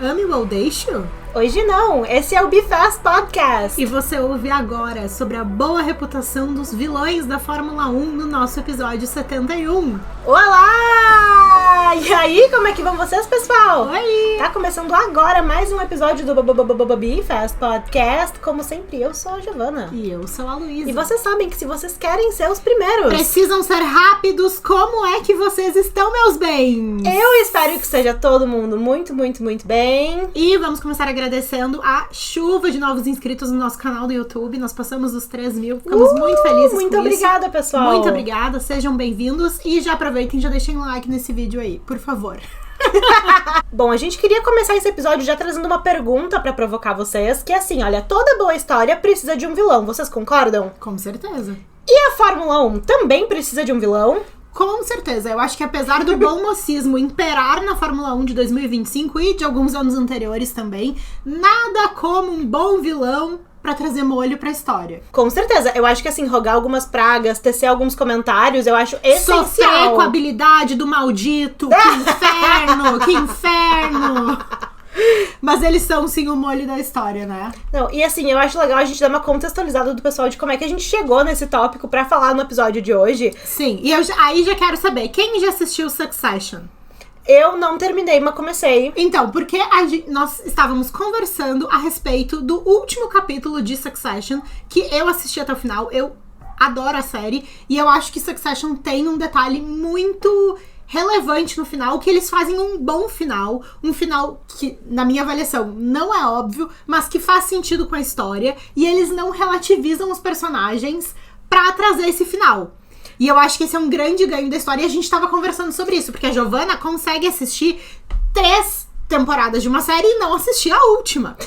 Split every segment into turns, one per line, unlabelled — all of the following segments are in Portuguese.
Ame ou deixo?
Hoje não, esse é o Be Fast Podcast.
E você ouve agora sobre a boa reputação dos vilões da Fórmula 1 no nosso episódio 71.
Olá! E aí, como é que vão vocês, pessoal?
Oi!
Tá começando agora mais um episódio do Be Fast Podcast. Como sempre, eu sou a Giovana.
E eu sou a Luísa.
E vocês sabem que se vocês querem ser os primeiros...
Precisam ser rápidos. Como é que vocês estão, meus bens?
Eu espero que seja todo mundo muito, muito, muito bem.
E vamos começar agradecendo a chuva de novos inscritos no nosso canal do YouTube. Nós passamos os 3.000, ficamos muito felizes
muito
com
obrigada,
isso.
pessoal.
Muito obrigada, sejam bem-vindos. E já aproveitem e já deixem um like nesse vídeo aí, por favor.
Bom, a gente queria começar esse episódio já trazendo uma pergunta pra provocar vocês, que é assim, olha, toda boa história precisa de um vilão, vocês concordam?
Com certeza.
E a Fórmula 1 também precisa de um vilão?
Com certeza, eu acho que apesar do bom mocismo imperar na Fórmula 1 de 2025 e de alguns anos anteriores também, nada como um bom vilão pra trazer molho pra história.
Com certeza, eu acho que assim, rogar algumas pragas, tecer alguns comentários, eu acho essencial.
Sofrer com a habilidade do maldito, que inferno, que inferno. Mas eles são sim o molho da história, né?
Não, e assim, eu acho legal a gente dar uma contextualizada do pessoal de como é que a gente chegou nesse tópico pra falar no episódio de hoje.
Sim, e aí já quero saber, quem já assistiu Succession?
Eu não terminei, mas comecei.
Então, porque nós estávamos conversando a respeito do último capítulo de Succession, que eu assisti até o final, eu adoro a série, e eu acho que Succession tem um detalhe muito relevante no final, que eles fazem um bom final, um final que, na minha avaliação, não é óbvio, mas que faz sentido com a história, e eles não relativizam os personagens pra trazer esse final. E eu acho que esse é um grande ganho da história, e a gente tava conversando sobre isso, porque a Giovana consegue assistir 3 temporadas de uma série e não assistir a última.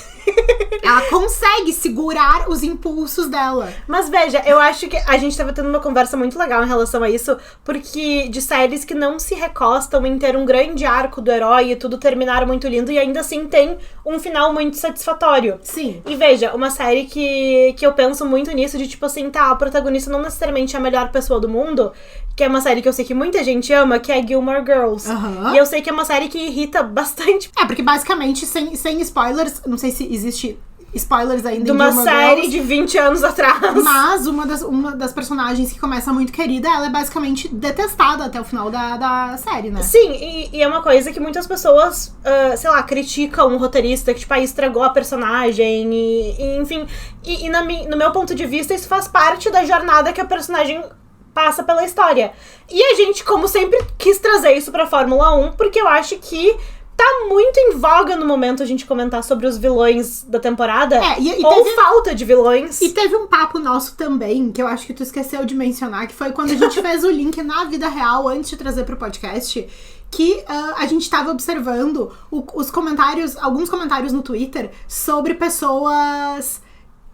Ela consegue segurar os impulsos dela.
Mas veja, eu acho que a gente tava tendo uma conversa muito legal em relação a isso, porque de séries que não se recostam em ter um grande arco do herói e tudo terminar muito lindo e ainda assim tem um final muito satisfatório.
Sim.
E veja, uma série que eu penso muito nisso, de tipo assim, tá, a protagonista não necessariamente é a melhor pessoa do mundo, que é uma série que eu sei que muita gente ama, que é Gilmore Girls.
Uhum.
E eu sei que é uma série que irrita bastante.
É, porque basicamente, sem spoilers, não sei se existe spoilers ainda
De
em
uma
Gilmore
série
Girls,
de 20 anos atrás.
mas uma das personagens que começa muito querida, ela é basicamente detestada até o final da série, né?
Sim, e é uma coisa que muitas pessoas, sei lá, criticam um roteirista que, tipo, aí estragou a personagem e enfim. E no meu ponto de vista, isso faz parte da jornada que a personagem passa pela história. E a gente, como sempre, quis trazer isso pra Fórmula 1, porque eu acho que tá muito em voga no momento a gente comentar sobre os vilões da temporada. Ou falta de vilões.
E teve um papo nosso também, que eu acho que tu esqueceu de mencionar, que foi quando a gente fez o link na vida real, antes de trazer pro podcast, que a gente tava observando os comentários, alguns comentários no Twitter, sobre pessoas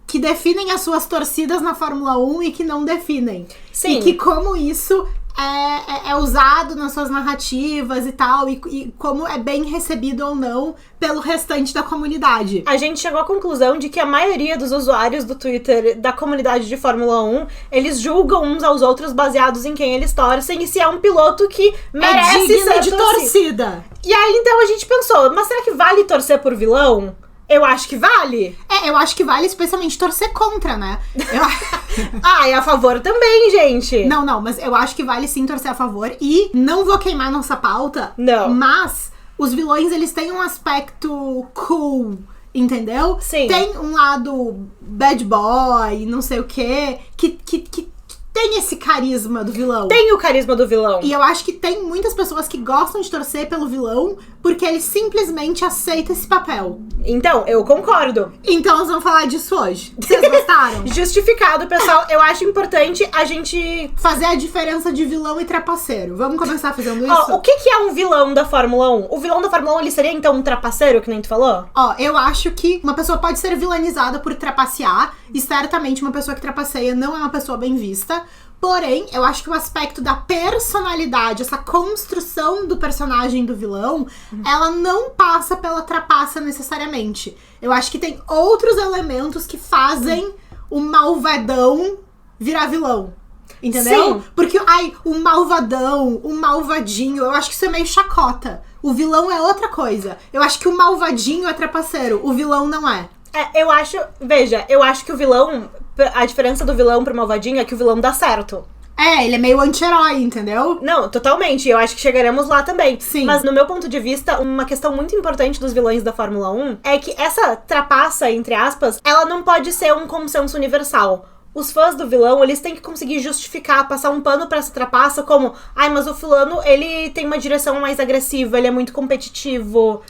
que definem as suas torcidas na Fórmula 1 e que não definem.
Sim.
E que como isso é usado nas suas narrativas e tal, e como é bem recebido ou não pelo restante da comunidade.
A gente chegou à conclusão de que a maioria dos usuários do Twitter da comunidade de Fórmula 1, eles julgam uns aos outros baseados em quem eles torcem e se é um piloto que merece
digno
ser
de torcida.
E aí, então, a gente pensou, mas será que vale torcer por vilão? Eu acho que vale.
Eu acho que vale especialmente torcer contra, né?
E a favor também, gente.
Não, mas eu acho que vale sim torcer a favor. E não vou queimar nossa pauta.
Não.
Mas os vilões, eles têm um aspecto cool, entendeu?
Sim.
Tem um lado bad boy, não sei o quê, que tem esse carisma do vilão.
Tem o carisma do vilão.
E eu acho que tem muitas pessoas que gostam de torcer pelo vilão porque ele simplesmente aceita esse papel.
Então, eu concordo.
Então nós vamos falar disso hoje. Vocês gostaram?
Justificado, pessoal. Eu acho importante a gente
fazer a diferença de vilão e trapaceiro. Vamos começar fazendo isso?
O que é um vilão da Fórmula 1? O vilão da Fórmula 1, ele seria então um trapaceiro, que nem tu falou?
Eu acho que uma pessoa pode ser vilanizada por trapacear, e certamente uma pessoa que trapaceia não é uma pessoa bem vista. Porém, eu acho que o aspecto da personalidade, essa construção do personagem do vilão, ela não passa pela trapaça necessariamente. Eu acho que tem outros elementos que fazem o malvadão virar vilão. Entendeu?
Sim.
Porque, o malvadão, o malvadinho, eu acho que isso é meio chacota. O vilão é outra coisa. Eu acho que o malvadinho é trapaceiro, o vilão não é.
Eu acho que o vilão, a diferença do vilão pro malvadinho é que o vilão dá certo.
Ele é meio anti-herói, entendeu?
Não, totalmente. Eu acho que chegaremos lá também.
Sim.
Mas no meu ponto de vista, uma questão muito importante dos vilões da Fórmula 1 é que essa trapaça, entre aspas, ela não pode ser um consenso universal. Os fãs do vilão, eles têm que conseguir justificar, passar um pano pra essa trapaça como, mas o fulano, ele tem uma direção mais agressiva, ele é muito competitivo.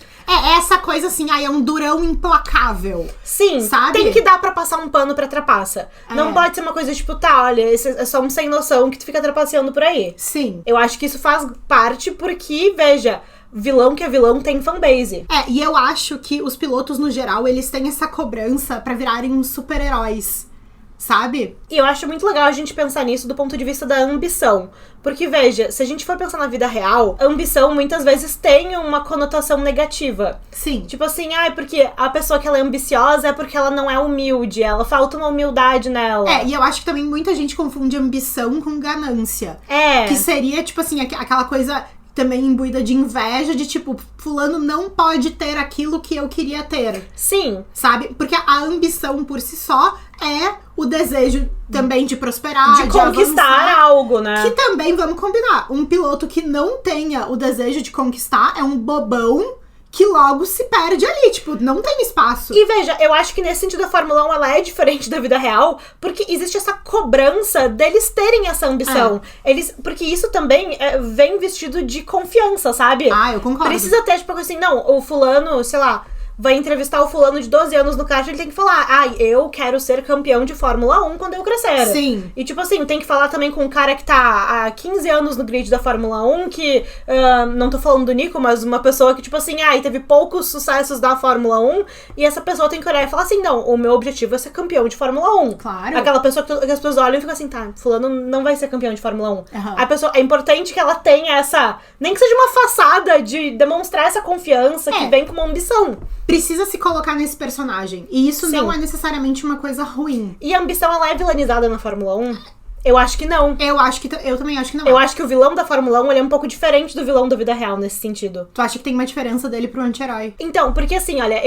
Essa coisa assim, é um durão implacável.
Sim,
sabe?
Tem que dar pra passar um pano pra trapaça. Não pode ser uma coisa tipo, olha, esse é só um sem noção que tu fica trapaceando por aí.
Sim.
Eu acho que isso faz parte porque, veja, vilão que é vilão tem fanbase.
E eu acho que os pilotos, no geral, eles têm essa cobrança pra virarem uns super-heróis. Sabe?
E eu acho muito legal a gente pensar nisso do ponto de vista da ambição. Porque, veja, se a gente for pensar na vida real, a ambição muitas vezes tem uma conotação negativa.
Sim.
Tipo assim, porque a pessoa que ela é ambiciosa é porque ela não é humilde, ela falta uma humildade nela.
E eu acho que também muita gente confunde ambição com ganância. Que seria, tipo assim, aquela coisa também imbuída de inveja, de tipo, fulano não pode ter aquilo que eu queria ter.
Sim.
Sabe? Porque a ambição por si só é o desejo também de prosperar,
de conquistar
avançar,
algo, né?
Que também, vamos combinar, um piloto que não tenha o desejo de conquistar é um bobão que logo se perde ali, tipo, não tem espaço.
E veja, eu acho que nesse sentido a Fórmula 1 ela é diferente da vida real, porque existe essa cobrança deles terem essa ambição. Porque isso também vem vestido de confiança, sabe?
Eu concordo.
Precisa ter, tipo, assim, não, o fulano, sei lá, vai entrevistar o fulano de 12 anos no kart, ele tem que falar, eu quero ser campeão de Fórmula 1 quando eu crescer.
Sim.
E tipo assim, tem que falar também com um cara que tá há 15 anos no grid da Fórmula 1, que, não tô falando do Nico, mas uma pessoa que tipo assim, teve poucos sucessos da Fórmula 1, e essa pessoa tem que olhar e falar assim, não, o meu objetivo é ser campeão de Fórmula 1.
Claro.
Aquela pessoa que as pessoas olham e ficam assim, fulano não vai ser campeão de Fórmula 1.
Uhum.
A pessoa, é importante que ela tenha essa, nem que seja uma façada de demonstrar essa confiança que vem com uma ambição.
Precisa se colocar nesse personagem. E isso não é necessariamente uma coisa ruim.
E a ambição, ela é vilanizada na Fórmula 1? Eu acho que não.
Eu também acho que não.
Eu acho que o vilão da Fórmula 1, ele é um pouco diferente do vilão da vida real, nesse sentido.
Tu acha que tem uma diferença dele pro anti-herói?
Então, porque assim, olha,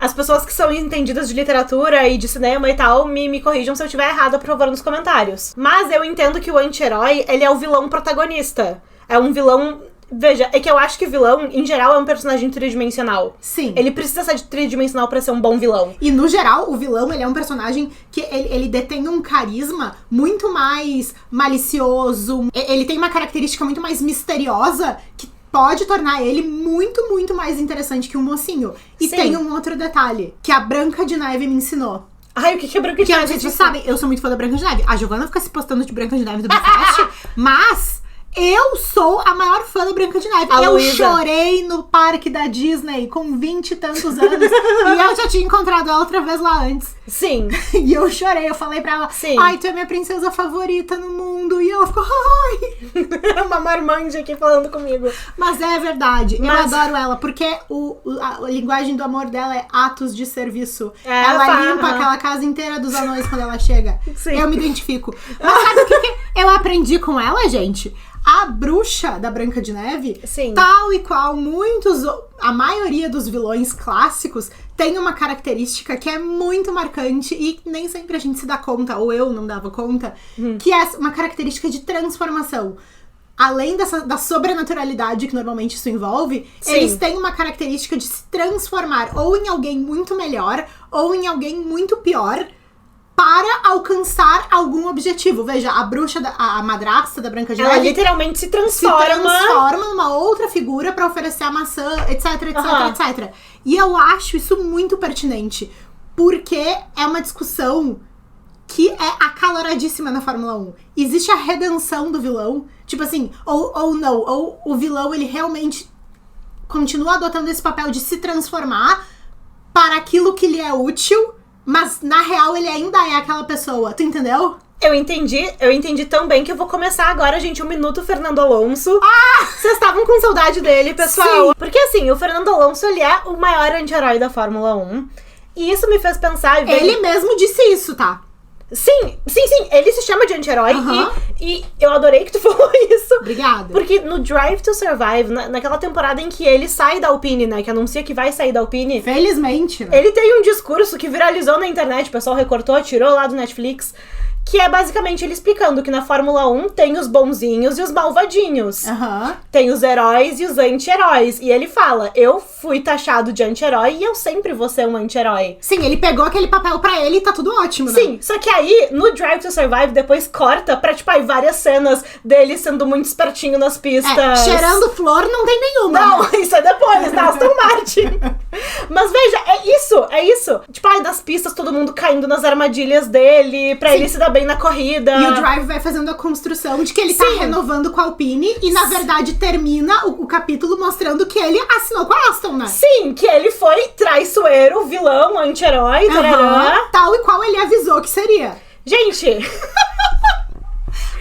as pessoas que são entendidas de literatura e de cinema e tal, me corrijam se eu estiver errada, por favor, nos comentários. Mas eu entendo que o anti-herói, ele é o vilão protagonista. É um vilão... Veja, é que eu acho que o vilão, em geral, é um personagem tridimensional.
Sim.
Ele precisa ser tridimensional pra ser um bom vilão.
E, no geral, o vilão, ele é um personagem que ele detém um carisma muito mais malicioso. Ele tem uma característica muito mais misteriosa que pode tornar ele muito, muito mais interessante que um mocinho. E tem um outro detalhe, que a Branca de Neve me ensinou.
O que é Branca de Neve?
Vocês sabem, eu sou muito fã da Branca de Neve. A Giovanna fica se postando de Branca de Neve do Bifest, mas... Eu sou a maior fã da Branca de Neve. Eu chorei no parque da Disney com 20 e tantos anos. E eu já tinha encontrado ela outra vez lá antes.
Sim.
E eu chorei, eu falei pra ela, tu é minha princesa favorita no mundo. E ela ficou,
Uma marmanja aqui falando comigo.
Mas é verdade, eu adoro ela, porque a linguagem do amor dela é atos de serviço. Ela limpa aquela casa inteira dos anões quando ela chega.
Sim.
Eu me identifico. Mas sabe o que eu aprendi com ela, gente? A bruxa da Branca de Neve, tal e qual a maioria dos vilões clássicos, tem uma característica que é muito marcante e nem sempre a gente se dá conta, ou eu não dava conta, que é uma característica de transformação. Além da sobrenaturalidade que normalmente isso envolve, eles têm uma característica de se transformar ou em alguém muito melhor ou em alguém muito pior, para alcançar algum objetivo. Veja, a bruxa, a madrasta da Branca de Neve...
Ela literalmente se transforma
numa outra figura pra oferecer a maçã, etc, etc. E eu acho isso muito pertinente, porque é uma discussão que é acaloradíssima na Fórmula 1. Existe a redenção do vilão, tipo assim, ou o vilão, ele realmente continua adotando esse papel de se transformar para aquilo que lhe é útil, mas, na real, ele ainda é aquela pessoa. Tu entendeu?
Eu entendi tão bem que eu vou começar agora, gente, 1 minuto Fernando Alonso. Vocês estavam com saudade dele, pessoal? Sim. Porque, assim, o Fernando Alonso, ele é o maior anti-herói da Fórmula 1. E isso me fez pensar...
Ele mesmo disse isso, tá?
Sim, ele se chama de anti-herói e eu adorei que tu falou isso.
Obrigada.
Porque no Drive to Survive, naquela temporada em que ele sai da Alpine, né, que anuncia que vai sair da Alpine...
Felizmente, né?
Ele tem um discurso que viralizou na internet, o pessoal recortou, tirou lá do Netflix, que é basicamente ele explicando que na Fórmula 1 tem os bonzinhos e os malvadinhos. Tem os heróis e os anti-heróis. E ele fala, eu fui taxado de anti-herói e eu sempre vou ser um anti-herói.
Sim, ele pegou aquele papel pra ele e tá tudo ótimo, né?
Sim, só que aí, no Drive to Survive, depois corta pra, tipo, aí várias cenas dele sendo muito espertinho nas pistas.
Cheirando flor não tem nenhuma.
Não, isso é depois, na Aston Martin. Mas veja, é isso. Tipo, aí das pistas, todo mundo caindo nas armadilhas dele, pra ele se dar bem na corrida.
E o Drive vai fazendo a construção de que ele tá renovando com a Alpine e, na verdade, termina o capítulo mostrando que ele assinou com a Aston, né?
Sim, que ele foi traiçoeiro, vilão, anti-herói,
tal e qual ele avisou que seria.
Gente...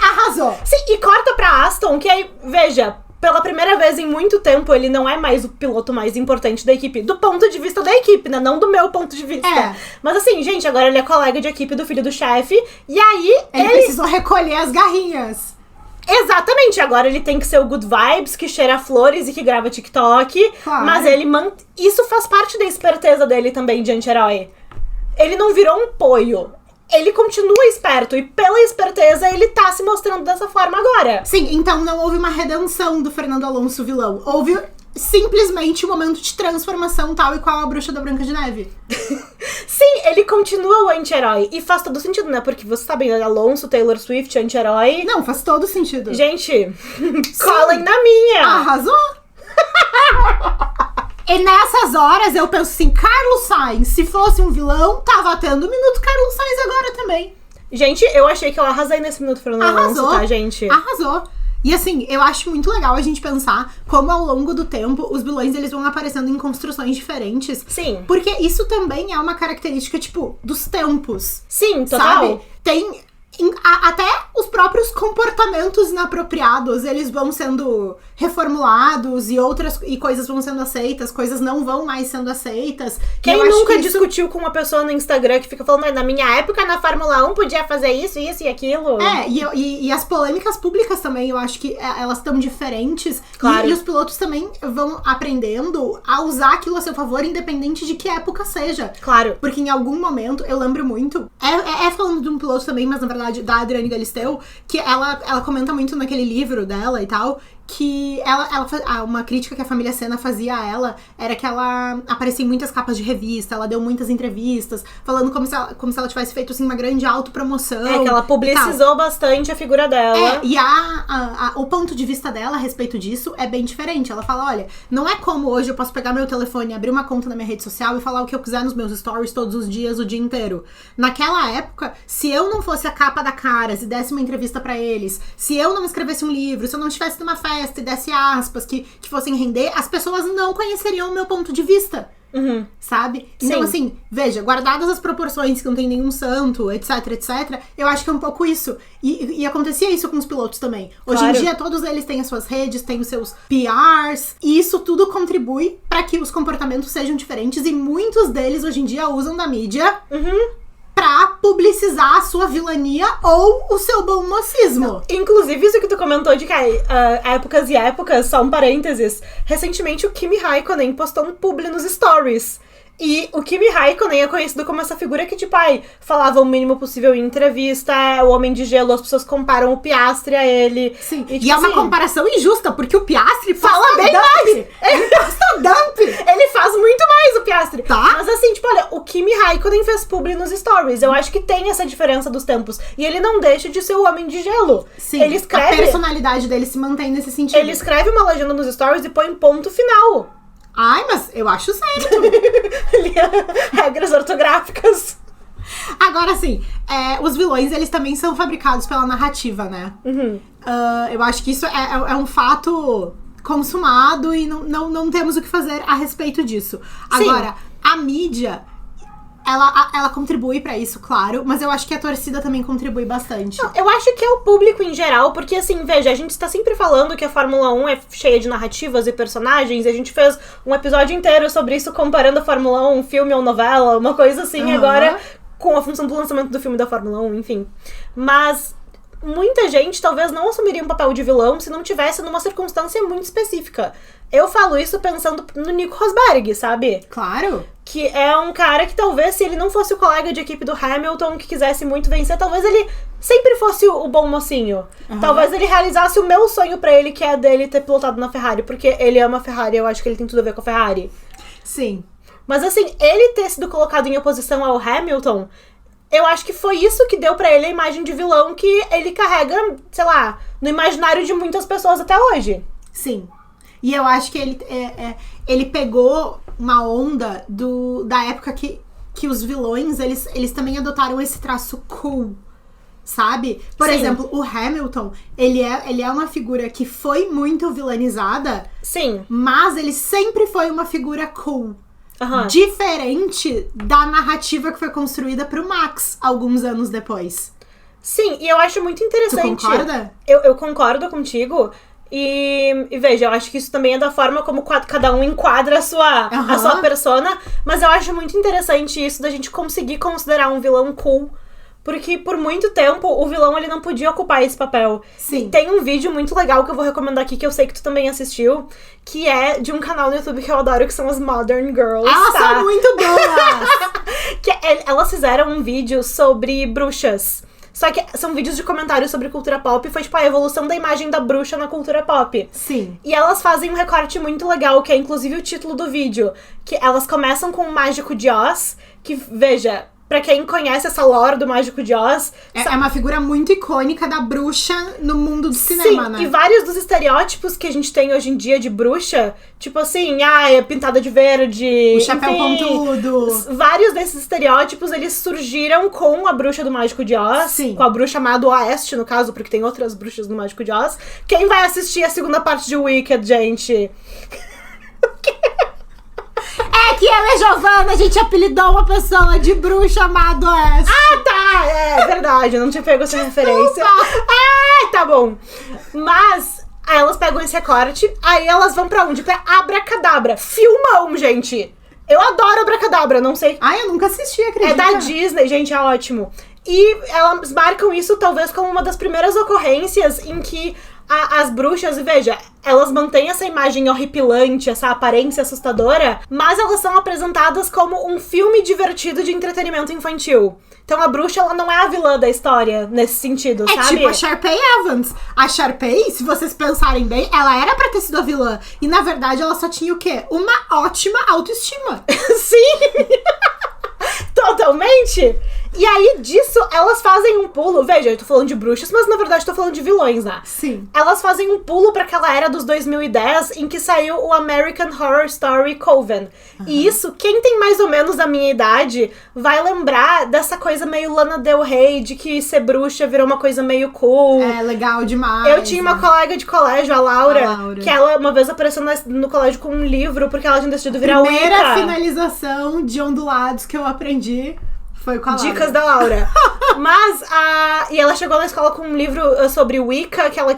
Arrasou.
Sim, e corta pra Aston, que aí, veja... Pela primeira vez em muito tempo, ele não é mais o piloto mais importante da equipe. Do ponto de vista da equipe, né? Não do meu ponto de vista. Mas assim, gente, agora ele é colega de equipe do filho do chefe. E aí,
ele precisou recolher as garrinhas.
Exatamente, agora ele tem que ser o good vibes, que cheira flores e que grava TikTok.
Claro.
Mas ele isso faz parte da esperteza dele também de anti-herói. Ele não virou um poio. Ele continua esperto e pela esperteza ele tá se mostrando dessa forma agora.
Sim, então não houve uma redenção do Fernando Alonso vilão. Houve simplesmente um momento de transformação tal e qual a bruxa da Branca de Neve.
Sim, ele continua o anti-herói. E faz todo sentido, né? Porque você tá bem, Alonso, Taylor Swift, anti-herói.
Não, faz todo sentido.
Gente, colhem na minha.
Arrasou? E nessas horas eu penso assim, Carlos Sainz, se fosse um vilão, tava tendo um minuto Carlos Sainz agora também.
Gente, eu achei que eu arrasei nesse minuto Fernando Alonso, tá, gente?
Arrasou. E assim, eu acho muito legal a gente pensar como ao longo do tempo os vilões eles vão aparecendo em construções diferentes.
Sim.
Porque isso também é uma característica, tipo, dos tempos.
Sim, total.
Sabe? Tem... Até os próprios comportamentos inapropriados, eles vão sendo reformulados e coisas vão sendo aceitas, coisas não vão mais sendo aceitas.
Quem nunca discutiu com uma pessoa no Instagram que fica falando, na minha época na Fórmula 1 podia fazer isso e aquilo?
E as polêmicas públicas também, eu acho que elas estão diferentes.
Claro.
E os pilotos também vão aprendendo a usar aquilo a seu favor, independente de que época seja.
Claro.
Porque em algum momento, eu lembro muito, falando de um piloto também, mas na verdade da Adriane Galisteu, que ela comenta muito naquele livro dela e tal, que uma crítica que a família Senna fazia a ela era que ela aparecia em muitas capas de revista, ela deu muitas entrevistas, falando como se ela tivesse feito assim, uma grande autopromoção.
Que ela publicizou bastante a figura dela.
E o ponto de vista dela a respeito disso é bem diferente. Ela fala, olha, não é como hoje eu posso pegar meu telefone, abrir uma conta na minha rede social e falar o que eu quiser nos meus stories todos os dias, o dia inteiro. Naquela época, se eu não fosse a capa da Caras e desse uma entrevista pra eles, se eu não escrevesse um livro, se eu não estivesse numa festa e desse aspas que fossem render, as pessoas não conheceriam o meu ponto de vista. Sabe? Então, assim, veja, guardadas as proporções, que não tem nenhum santo, etc, eu acho que é um pouco isso. E acontecia isso com os pilotos também. Hoje em dia, todos eles têm as suas redes, têm os seus PRs, e isso tudo contribui para que os comportamentos sejam diferentes, e muitos deles, hoje em dia, usam da mídia pra publicizar a sua vilania ou o seu bom mocismo.
Inclusive, isso que tu comentou de que épocas e épocas, só um parênteses. Recentemente, o Kimi Raikkonen postou um publi nos stories. E o Kimi Raikkonen é conhecido como essa figura que, tipo, falava o mínimo possível em entrevista, o Homem de Gelo, as pessoas comparam o Piastri a ele.
Sim, e é uma comparação injusta, porque o Piastri fala bem mais! Ele posta dump!
Ele faz muito mais o Piastri.
Tá.
Mas assim, tipo, olha, o Kimi Raikkonen fez publi nos stories. Eu acho que tem essa diferença dos tempos. E ele não deixa de ser o Homem de Gelo.
Sim,
ele escreve,
a personalidade dele se mantém nesse sentido.
Ele escreve uma legenda nos stories e põe ponto final.
Ai, mas eu acho certo.
Regras ortográficas.
Agora, assim, os vilões, eles também são fabricados pela narrativa, né? Eu acho que isso é um fato consumado e não temos o que fazer a respeito disso.
Sim.
Agora, a mídia... Ela contribui pra isso, claro, mas eu acho que a torcida também contribui bastante.
Não, eu acho que é o público em geral, porque assim, veja, a gente tá sempre falando que a Fórmula 1 é cheia de narrativas e personagens, e a gente fez um episódio inteiro sobre isso, comparando a Fórmula 1, filme ou novela, uma coisa assim, agora com a função do lançamento do filme da Fórmula 1, enfim. Mas muita gente talvez não assumiria um papel de vilão se não tivesse numa circunstância muito específica. Eu falo isso pensando no Nico Rosberg, sabe?
Claro.
Que é um cara que talvez, se ele não fosse o colega de equipe do Hamilton, que quisesse muito vencer, talvez ele sempre fosse o bom mocinho. Talvez ele realizasse o meu sonho pra ele, que é dele ter pilotado na Ferrari, porque ele ama a Ferrari, eu acho que ele tem tudo a ver com a Ferrari.
Sim.
Mas assim, ele ter sido colocado em oposição ao Hamilton, eu acho que foi isso que deu pra ele a imagem de vilão que ele carrega, sei lá, no imaginário de muitas pessoas até hoje.
Sim. E eu acho que ele pegou uma onda da época que os vilões, eles também adotaram esse traço cool, sabe? Por exemplo, o Hamilton, ele é uma figura que foi muito vilanizada.
Sim.
Mas ele sempre foi uma figura cool. Diferente da narrativa que foi construída pro Max alguns anos depois.
Sim, e eu acho muito interessante.
Tu concorda?
Eu concordo contigo. E veja, eu acho que isso também é da forma como cada um enquadra a sua persona. Mas eu acho muito interessante isso da gente conseguir considerar um vilão cool. Porque por muito tempo o vilão ele não podia ocupar esse papel.
Sim.
Tem um vídeo muito legal que eu vou recomendar aqui, que eu sei que tu também assistiu, que é de um canal no YouTube que eu adoro, que são as Modern Girls.
Elas são muito boas!
Elas fizeram um vídeo sobre bruxas. Só que são vídeos de comentários sobre cultura pop. Foi tipo a evolução da imagem da bruxa na cultura pop.
Sim.
E elas fazem um recorte muito legal, que é inclusive o título do vídeo. Que elas começam com o Mágico de Oz, que, veja, pra quem conhece essa lore do Mágico de Oz...
É uma figura muito icônica da bruxa no mundo do cinema, né?
E vários dos estereótipos que a gente tem hoje em dia de bruxa, tipo assim, é pintada de verde...
O chapéu pontudo...
Vários desses estereótipos, eles surgiram com a bruxa do Mágico de Oz.
Sim.
Com a bruxa má do Oeste, no caso, porque tem outras bruxas do Mágico de Oz. Quem vai assistir a segunda parte de Wicked, gente?
É que eu e a Giovanna, a gente apelidou uma pessoa de bruxa amado Oeste.
Ah, tá! É verdade, eu não tinha pego essa referência. Tá bom. Mas, aí elas pegam esse recorte, aí elas vão pra onde? Pra Abracadabra. Filmão, gente! Eu adoro Abracadabra, não sei...
Eu nunca assisti, acredita?
É da Disney, gente, é ótimo. E elas marcam isso talvez como uma das primeiras ocorrências em que as bruxas, veja, elas mantêm essa imagem horripilante, essa aparência assustadora, mas elas são apresentadas como um filme divertido de entretenimento infantil. Então a bruxa, ela não é a vilã da história, nesse sentido, sabe?
É tipo a Sharpay Evans. A Sharpay, se vocês pensarem bem, ela era pra ter sido a vilã. E na verdade ela só tinha o quê? Uma ótima autoestima.
Sim! Totalmente! E aí, disso, elas fazem um pulo... Veja, eu tô falando de bruxas, mas na verdade tô falando de vilões, né?
Sim.
Elas fazem um pulo pra aquela era dos 2010 em que saiu o American Horror Story Coven. E isso, quem tem mais ou menos a minha idade vai lembrar dessa coisa meio Lana Del Rey, de que ser bruxa virou uma coisa meio cool.
É, legal demais.
Eu tinha uma colega de colégio, a Laura, que ela uma vez apareceu no colégio com um livro porque ela tinha decidido virar Wicca.
Primeira finalização de ondulados que eu aprendi foi com a Laura.
Dicas da Laura. Mas, e ela chegou na escola com um livro sobre Wicca, que ela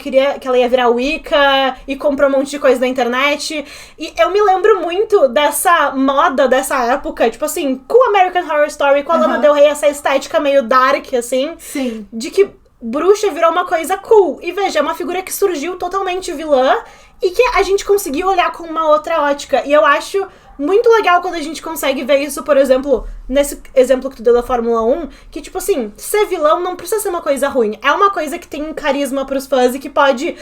ia virar Wicca, e comprou um monte de coisa na internet. E eu me lembro muito dessa moda dessa época, tipo assim, com American Horror Story, com a Lana Del Rey, essa estética meio dark, assim.
Sim.
De que bruxa virou uma coisa cool. E veja, é uma figura que surgiu totalmente vilã, e que a gente conseguiu olhar com uma outra ótica. E eu acho muito legal quando a gente consegue ver isso, por exemplo, nesse exemplo que tu deu da Fórmula 1, que, tipo assim, ser vilão não precisa ser uma coisa ruim. É uma coisa que tem um carisma pros fãs e que pode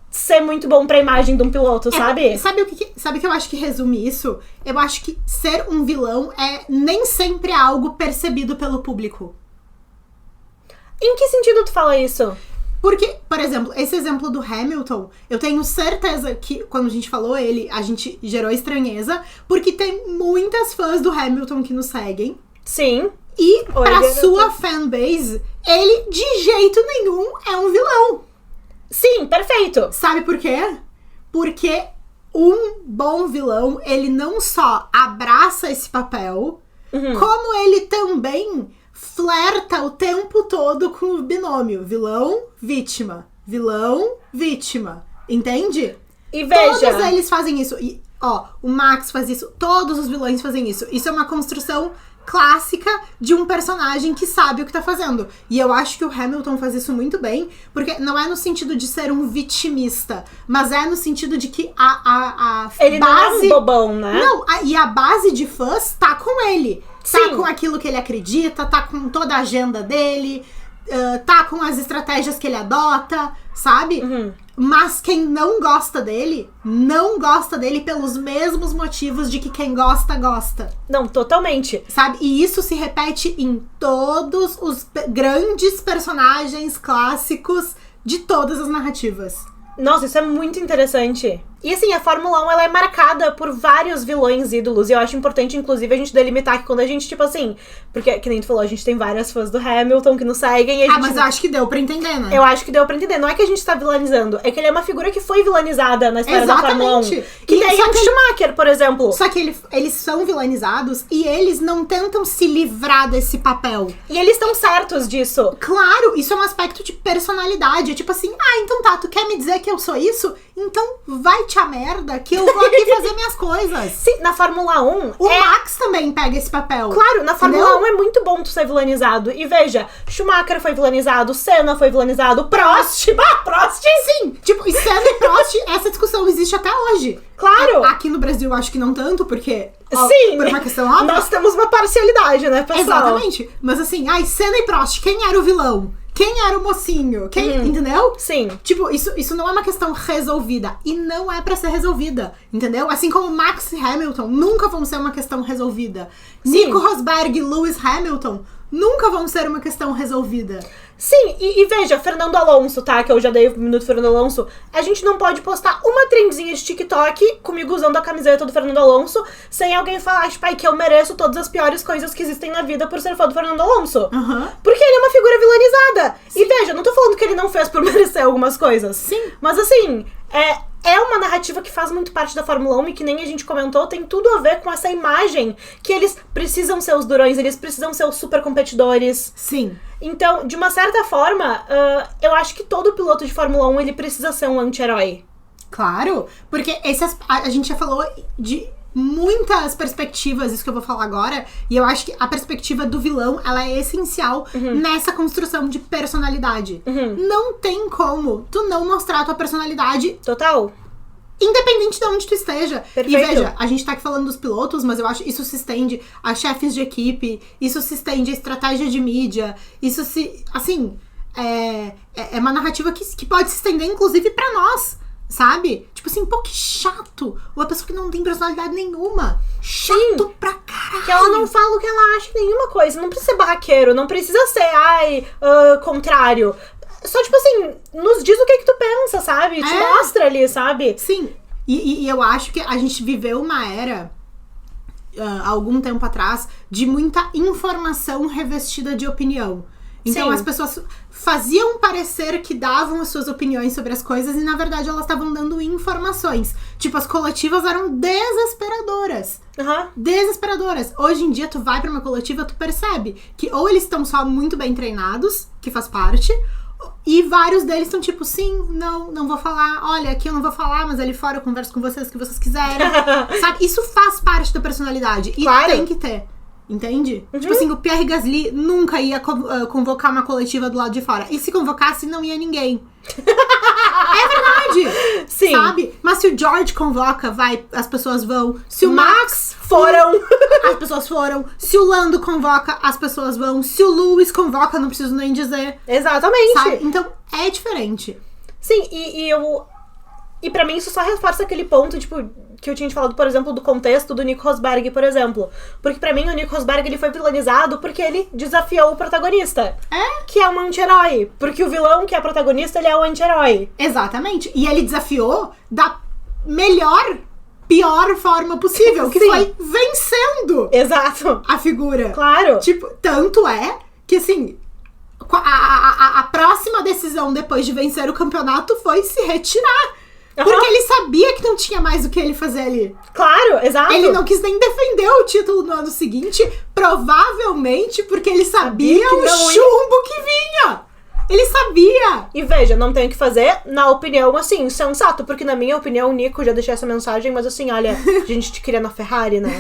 ser muito bom pra imagem de um piloto, sabe?
Sabe o que eu acho que resume isso? Eu acho que ser um vilão nem sempre é algo percebido pelo público.
Em que sentido tu fala isso?
Porque, por exemplo, esse exemplo do Hamilton, eu tenho certeza que quando a gente falou ele, a gente gerou estranheza, porque tem muitas fãs do Hamilton que nos seguem.
Sim.
E pra sua fanbase, ele de jeito nenhum é um vilão.
Sim, perfeito.
Sabe por quê? Porque um bom vilão, ele não só abraça esse papel, como ele também flerta o tempo todo com o binômio vilão-vítima, vilão-vítima, entende?
E veja...
Todos eles fazem isso. E ó, o Max faz isso, todos os vilões fazem isso. Isso é uma construção clássica de um personagem que sabe o que tá fazendo. E eu acho que o Hamilton faz isso muito bem, porque não é no sentido de ser um vitimista, mas é no sentido de que a
ele
base...
não é um bobão, né?
Não, e a base de fãs tá com ele. Tá
Sim.
com aquilo que ele acredita, tá com toda a agenda dele, tá com as estratégias que ele adota, sabe? Mas quem não gosta dele, não gosta dele pelos mesmos motivos de que quem gosta, gosta.
Não, totalmente.
Sabe? E isso se repete em todos os grandes personagens clássicos de todas as narrativas.
Nossa, isso é muito interessante. E assim, a Fórmula 1, ela é marcada por vários vilões ídolos. E eu acho importante, inclusive, a gente delimitar que quando a gente, tipo assim... Porque, que nem tu falou, a gente tem várias fãs do Hamilton que nos seguem. E a gente...
mas eu acho que deu pra entender, né?
Eu acho que deu pra entender. Não é que a gente tá vilanizando. É que ele é uma figura que foi vilanizada na história da Fórmula 1. Que
E
tem
só
o
que-
Schumacher, por exemplo.
Só que eles são vilanizados e eles não tentam se livrar desse papel.
E eles estão certos disso.
Claro, isso é um aspecto de personalidade. É tipo assim, então tá, tu quer me dizer que eu sou isso? Então vai-te a merda que eu vou aqui fazer minhas coisas.
Sim, na Fórmula 1...
O Max também pega esse papel.
Claro, na Fórmula
Entendeu?
1 é muito bom tu ser vilanizado. E veja, Schumacher foi vilanizado, Senna foi vilanizado, Prost! Prost!
Sim, tipo, e Senna e Prost, essa discussão existe até hoje.
Claro!
Aqui no Brasil eu acho que não tanto, porque...
Sim!
Por uma questão óbvia.
Nós temos uma parcialidade, né, pessoal?
Exatamente. Mas assim, Senna e Prost, quem era o vilão? Quem era o mocinho? Entendeu?
Sim.
Tipo, isso não é uma questão resolvida. E não é pra ser resolvida. Entendeu? Assim como Max e Hamilton nunca vão ser uma questão resolvida.
Sim.
Nico Rosberg e Lewis Hamilton nunca vão ser uma questão resolvida.
Sim, e veja, Fernando Alonso, tá? Que eu já dei o minuto Fernando Alonso. A gente não pode postar uma trendzinha de TikTok comigo usando a camiseta do Fernando Alonso sem alguém falar, tipo, que eu mereço todas as piores coisas que existem na vida por ser fã do Fernando Alonso. Porque ele é uma figura vilanizada. Sim. E veja, não tô falando que ele não fez por merecer algumas coisas.
Sim.
Mas assim, é uma narrativa que faz muito parte da Fórmula 1 e que nem a gente comentou, tem tudo a ver com essa imagem que eles precisam ser os durões, eles precisam ser os super competidores.
Sim.
Então, de uma certa forma, eu acho que todo piloto de Fórmula 1, ele precisa ser um anti-herói.
Claro, porque a gente já falou de muitas perspectivas, isso que eu vou falar agora, e eu acho que a perspectiva do vilão, ela é essencial nessa construção de personalidade. Não tem como tu não mostrar a tua personalidade
Total.
independente de onde tu esteja.
Perfeito.
E veja, a gente tá aqui falando dos pilotos, mas eu acho que isso se estende a chefes de equipe, isso se estende a estratégia de mídia, isso se... Assim, é uma narrativa que pode se estender, inclusive, pra nós, sabe? Tipo assim, pô, que chato. Uma pessoa que não tem personalidade nenhuma. Chato pra caralho.
Que ela não fala o que ela acha em nenhuma coisa. Não precisa ser barraqueiro, não precisa ser, contrário. Só, tipo assim, nos diz o que tu pensa, sabe? Te mostra ali, sabe?
Sim. E eu acho que a gente viveu uma era, há algum tempo atrás, de muita informação revestida de opinião. Então,
Sim.
as pessoas faziam parecer que davam as suas opiniões sobre as coisas e, na verdade, elas estavam dando informações. Tipo, as coletivas eram desesperadoras. Desesperadoras. Hoje em dia, tu vai pra uma coletiva, tu percebe que ou eles estão só muito bem treinados, que faz parte, e vários deles estão tipo, sim, não vou falar, olha, aqui eu não vou falar, mas ali fora eu converso com vocês o que vocês quiserem. Sabe? Isso faz parte da personalidade. E
Claro.
tem que ter. Entende? Tipo assim, o Pierre Gasly nunca ia convocar uma coletiva do lado de fora. E se convocasse, não ia ninguém. É verdade!
Sim.
Sabe? Mas se o George convoca, as pessoas vão. Se o Max
foram.
as pessoas foram. Se o Lando convoca, as pessoas vão. Se o Lewis convoca, não preciso nem dizer.
Exatamente.
Sabe? Então, é diferente.
Sim, e pra mim isso só reforça aquele ponto, tipo, que eu tinha te falado, por exemplo, do contexto do Nico Rosberg, por exemplo. Porque pra mim o Nico Rosberg, ele foi vilanizado porque ele desafiou o protagonista. Que é um anti-herói. Porque o vilão, que é o protagonista, ele é o anti-herói.
Exatamente. E ele desafiou da pior forma possível. Que
Sim.
foi vencendo
Exato.
a figura.
Claro.
Tipo, tanto é que, assim, a próxima decisão depois de vencer o campeonato foi se retirar. Porque ele sabia que não tinha mais o que ele fazer ali.
Claro, exato.
Ele não quis nem defender o título no ano seguinte, provavelmente porque ele sabia
que
o
não ia.
chumbo que vinha. Ele sabia!
E veja, não tem o que fazer, na opinião, assim, sensato. Porque na minha opinião, o Nico, já deixei essa mensagem, mas assim, olha, a gente te queria na Ferrari, né?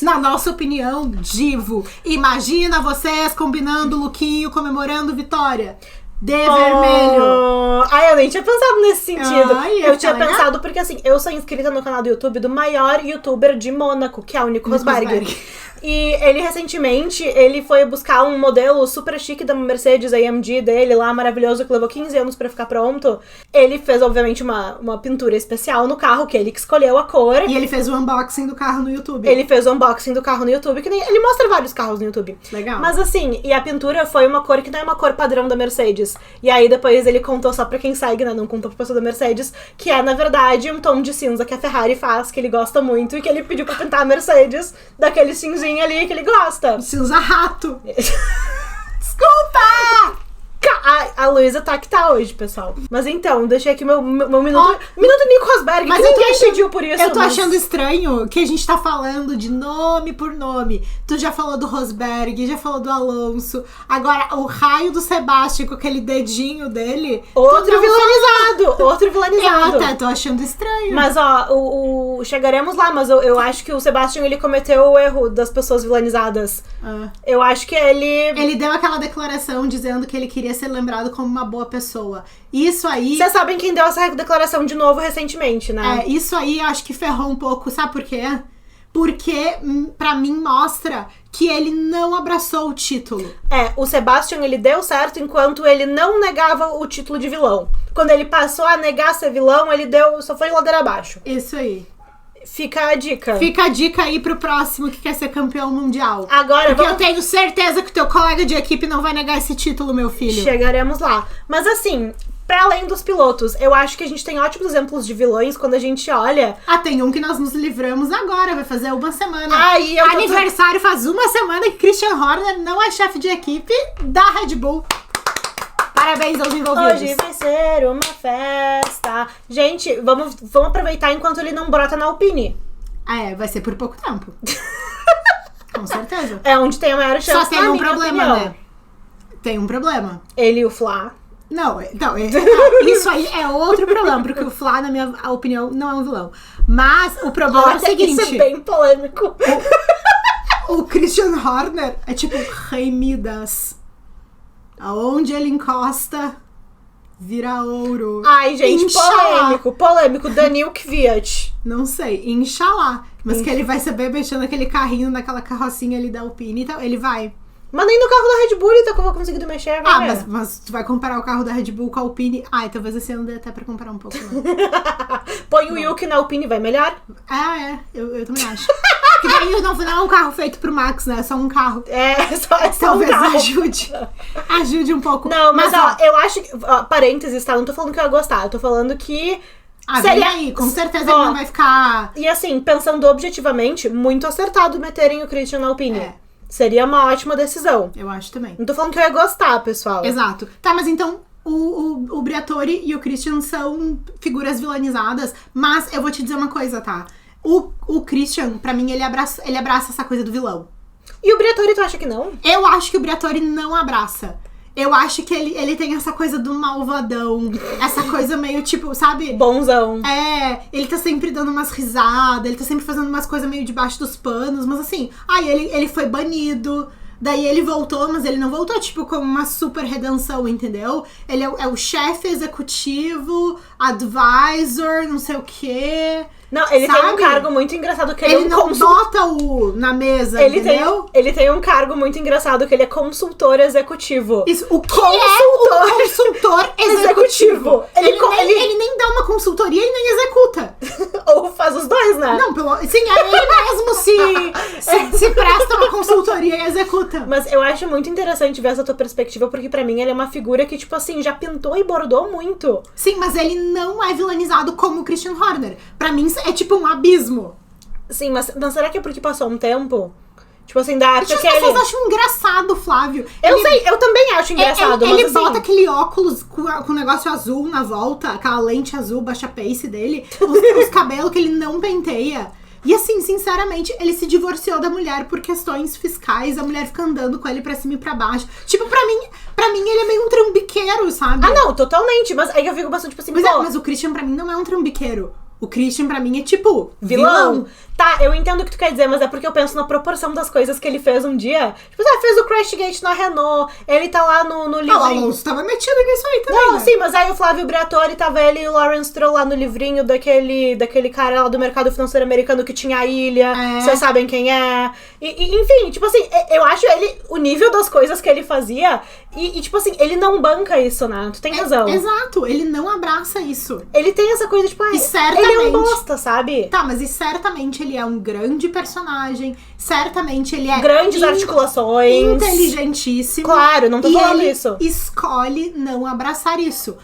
Na nossa opinião, divo. Imagina vocês combinando o lookinho, comemorando vitória. De vermelho.
Ai, eu nem tinha pensado nesse sentido.
Ai,
eu tinha pensado porque, assim, eu sou inscrita no canal do YouTube do maior youtuber de Mônaco, que é o Nico Rosberg. E ele, recentemente, ele foi buscar um modelo super chique da Mercedes AMG dele lá, maravilhoso, que levou 15 anos pra ficar pronto. Ele fez, obviamente, uma pintura especial no carro, que ele que escolheu a cor.
E ele fez o unboxing do carro no YouTube.
Ele fez o unboxing do carro no YouTube, que nem... Ele mostra vários carros no YouTube.
Legal.
Mas assim, e a pintura foi uma cor que não é uma cor padrão da Mercedes. E aí depois ele contou só pra quem segue, né? Não contou pra pessoa da Mercedes, que é, na verdade, um tom de cinza que a Ferrari faz, que ele gosta muito, e que ele pediu pra pintar a Mercedes daquele cinzinho ali que ele gosta.
Cinza rato. Desculpa!
A Luísa tá que tá hoje, pessoal. Mas então, deixei aqui meu minuto. Minuto Nico Rosberg,
mas
que ninguém pediu por isso.
Eu tô achando estranho que a gente tá falando de nome por nome. Tu já falou do Rosberg, já falou do Alonso. Agora, o raio do Sebastian com aquele dedinho dele.
Outro vilanizado. Outro vilanizado.
Eu até tô achando estranho.
Mas, ó, chegaremos lá, mas eu acho que o Sebastian, ele cometeu o erro das pessoas vilanizadas. Eu acho que ele
deu aquela declaração dizendo que ele queria ser lembrado como uma boa pessoa. Isso aí...
Vocês sabem quem deu essa declaração de novo recentemente, né?
Isso aí eu acho que ferrou um pouco. Sabe por quê? Porque, pra mim, mostra que ele não abraçou o título.
O Sebastian, ele deu certo enquanto ele não negava o título de vilão. Quando ele passou a negar ser vilão, ele só foi ladeira abaixo.
Isso aí.
Fica a dica.
Fica a dica aí pro próximo que quer ser campeão mundial.
Agora,
porque eu tenho certeza que o teu colega de equipe não vai negar esse título, meu filho.
Chegaremos lá. Mas assim, pra além dos pilotos, eu acho que a gente tem ótimos exemplos de vilões quando a gente olha...
tem um que nós nos livramos agora, vai fazer uma semana.
Aniversário
faz uma semana que Christian Horner não é chefe de equipe da Red Bull. Parabéns aos envolvidos.
Hoje vai ser uma festa. Gente, vamos aproveitar enquanto ele não brota na Alpine.
Vai ser por pouco tempo. Com certeza.
É onde tem a maior chance.
Só tem um problema, né? Tem um problema.
Ele e o Flá.
Não, então, isso aí é outro problema, porque o Flá, na minha opinião, não é um vilão. Mas o problema é o seguinte...
Isso é bem polêmico.
O Christian Horner é tipo Rei Midas. Aonde ele encosta, vira ouro.
Ai, gente, polêmico. Daniel Kvyat.
Não sei, Inxalá. Mas que ele vai saber mexendo naquele carrinho, naquela carrocinha ali da Alpine, então ele vai.
Mas nem no carro da Red Bull ele tá conseguindo mexer agora.
Mas tu vai comparar o carro da Red Bull com a Alpine. Talvez esse ano dê até pra comparar um pouco. Né?
Põe o Yuki na Alpine, vai melhor?
Eu também acho. Que daí não é um carro feito pro Max, né? É só um carro.
Só
talvez
um carro.
Ajude um pouco.
Não, mas eu acho que... parênteses, tá? Não tô falando que eu ia gostar. Eu tô falando que...
Seria aí, com certeza ele não vai ficar...
E assim, pensando objetivamente, muito acertado meterem o Christian na Alpine. Seria uma ótima decisão.
Eu acho também.
Não tô falando que eu ia gostar, pessoal.
Exato. Tá, mas então o Briatore e o Christian são figuras vilanizadas, mas eu vou te dizer uma coisa, tá? O Christian, pra mim, ele abraça essa coisa do vilão.
E o Briatore, tu acha que não?
Eu acho que o Briatore não abraça. Eu acho que ele tem essa coisa do malvadão, essa coisa meio tipo, sabe?
Bonzão.
Ele tá sempre dando umas risadas, ele tá sempre fazendo umas coisas meio debaixo dos panos, mas assim, ele foi banido, daí ele voltou, mas ele não voltou, tipo, como uma super redenção, entendeu? Ele é o chefe executivo, advisor, não sei o quê...
Não, ele tem um cargo muito engraçado que
ele não bota na mesa, entendeu?
Ele tem um cargo muito engraçado que ele é consultor executivo.
Isso, o que é o consultor executivo? Ele nem dá uma consultoria e nem executa.
Ou faz os dois, né?
Não, sim, ele mesmo se presta uma consultoria e executa.
Mas eu acho muito interessante ver essa tua perspectiva, porque pra mim ele é uma figura que, tipo assim, já pintou e bordou muito.
Sim, mas ele não é vilanizado como o Christian Horner. Pra mim, é tipo um abismo.
Sim, mas será que é porque passou um tempo? Tipo assim, da época que
as pessoas acham engraçado, Flávio.
Eu também acho engraçado, mas
ele bota aquele óculos com negócio azul na volta, aquela lente azul, baixa pace dele, os cabelos que ele não penteia. E assim, sinceramente, ele se divorciou da mulher por questões fiscais, a mulher fica andando com ele pra cima e pra baixo. Tipo, pra mim ele é meio um trambiqueiro, sabe?
Ah, não, totalmente. Mas aí eu fico bastante, tipo assim,
Mas o Christian pra mim não é um trambiqueiro. O Christian pra mim é tipo,
vilão. Tá, eu entendo o que tu quer dizer, mas é porque eu penso na proporção das coisas que ele fez um dia. Tipo, fez o Crashgate na Renault, ele tá lá no livrinho.
Ah, o Alonso tava metido nisso aí também,
Não,
né?
sim, mas aí o Flávio Briatore tava ele e o Lawrence Stroll lá no livrinho daquele cara lá do mercado financeiro americano que tinha a ilha. Vocês sabem quem é. Enfim, tipo assim, eu acho ele, o nível das coisas que ele fazia, e tipo assim, ele não banca isso, né? Tu tem razão.
Exato, ele não abraça isso.
Ele tem essa coisa, tipo,
E certamente,
ele é um bosta, sabe?
Tá, mas e certamente ele é um grande personagem, certamente ele é
grandes articulações,
inteligentíssimo.
Claro, não tô falando
ele
isso.
Escolhe não abraçar isso.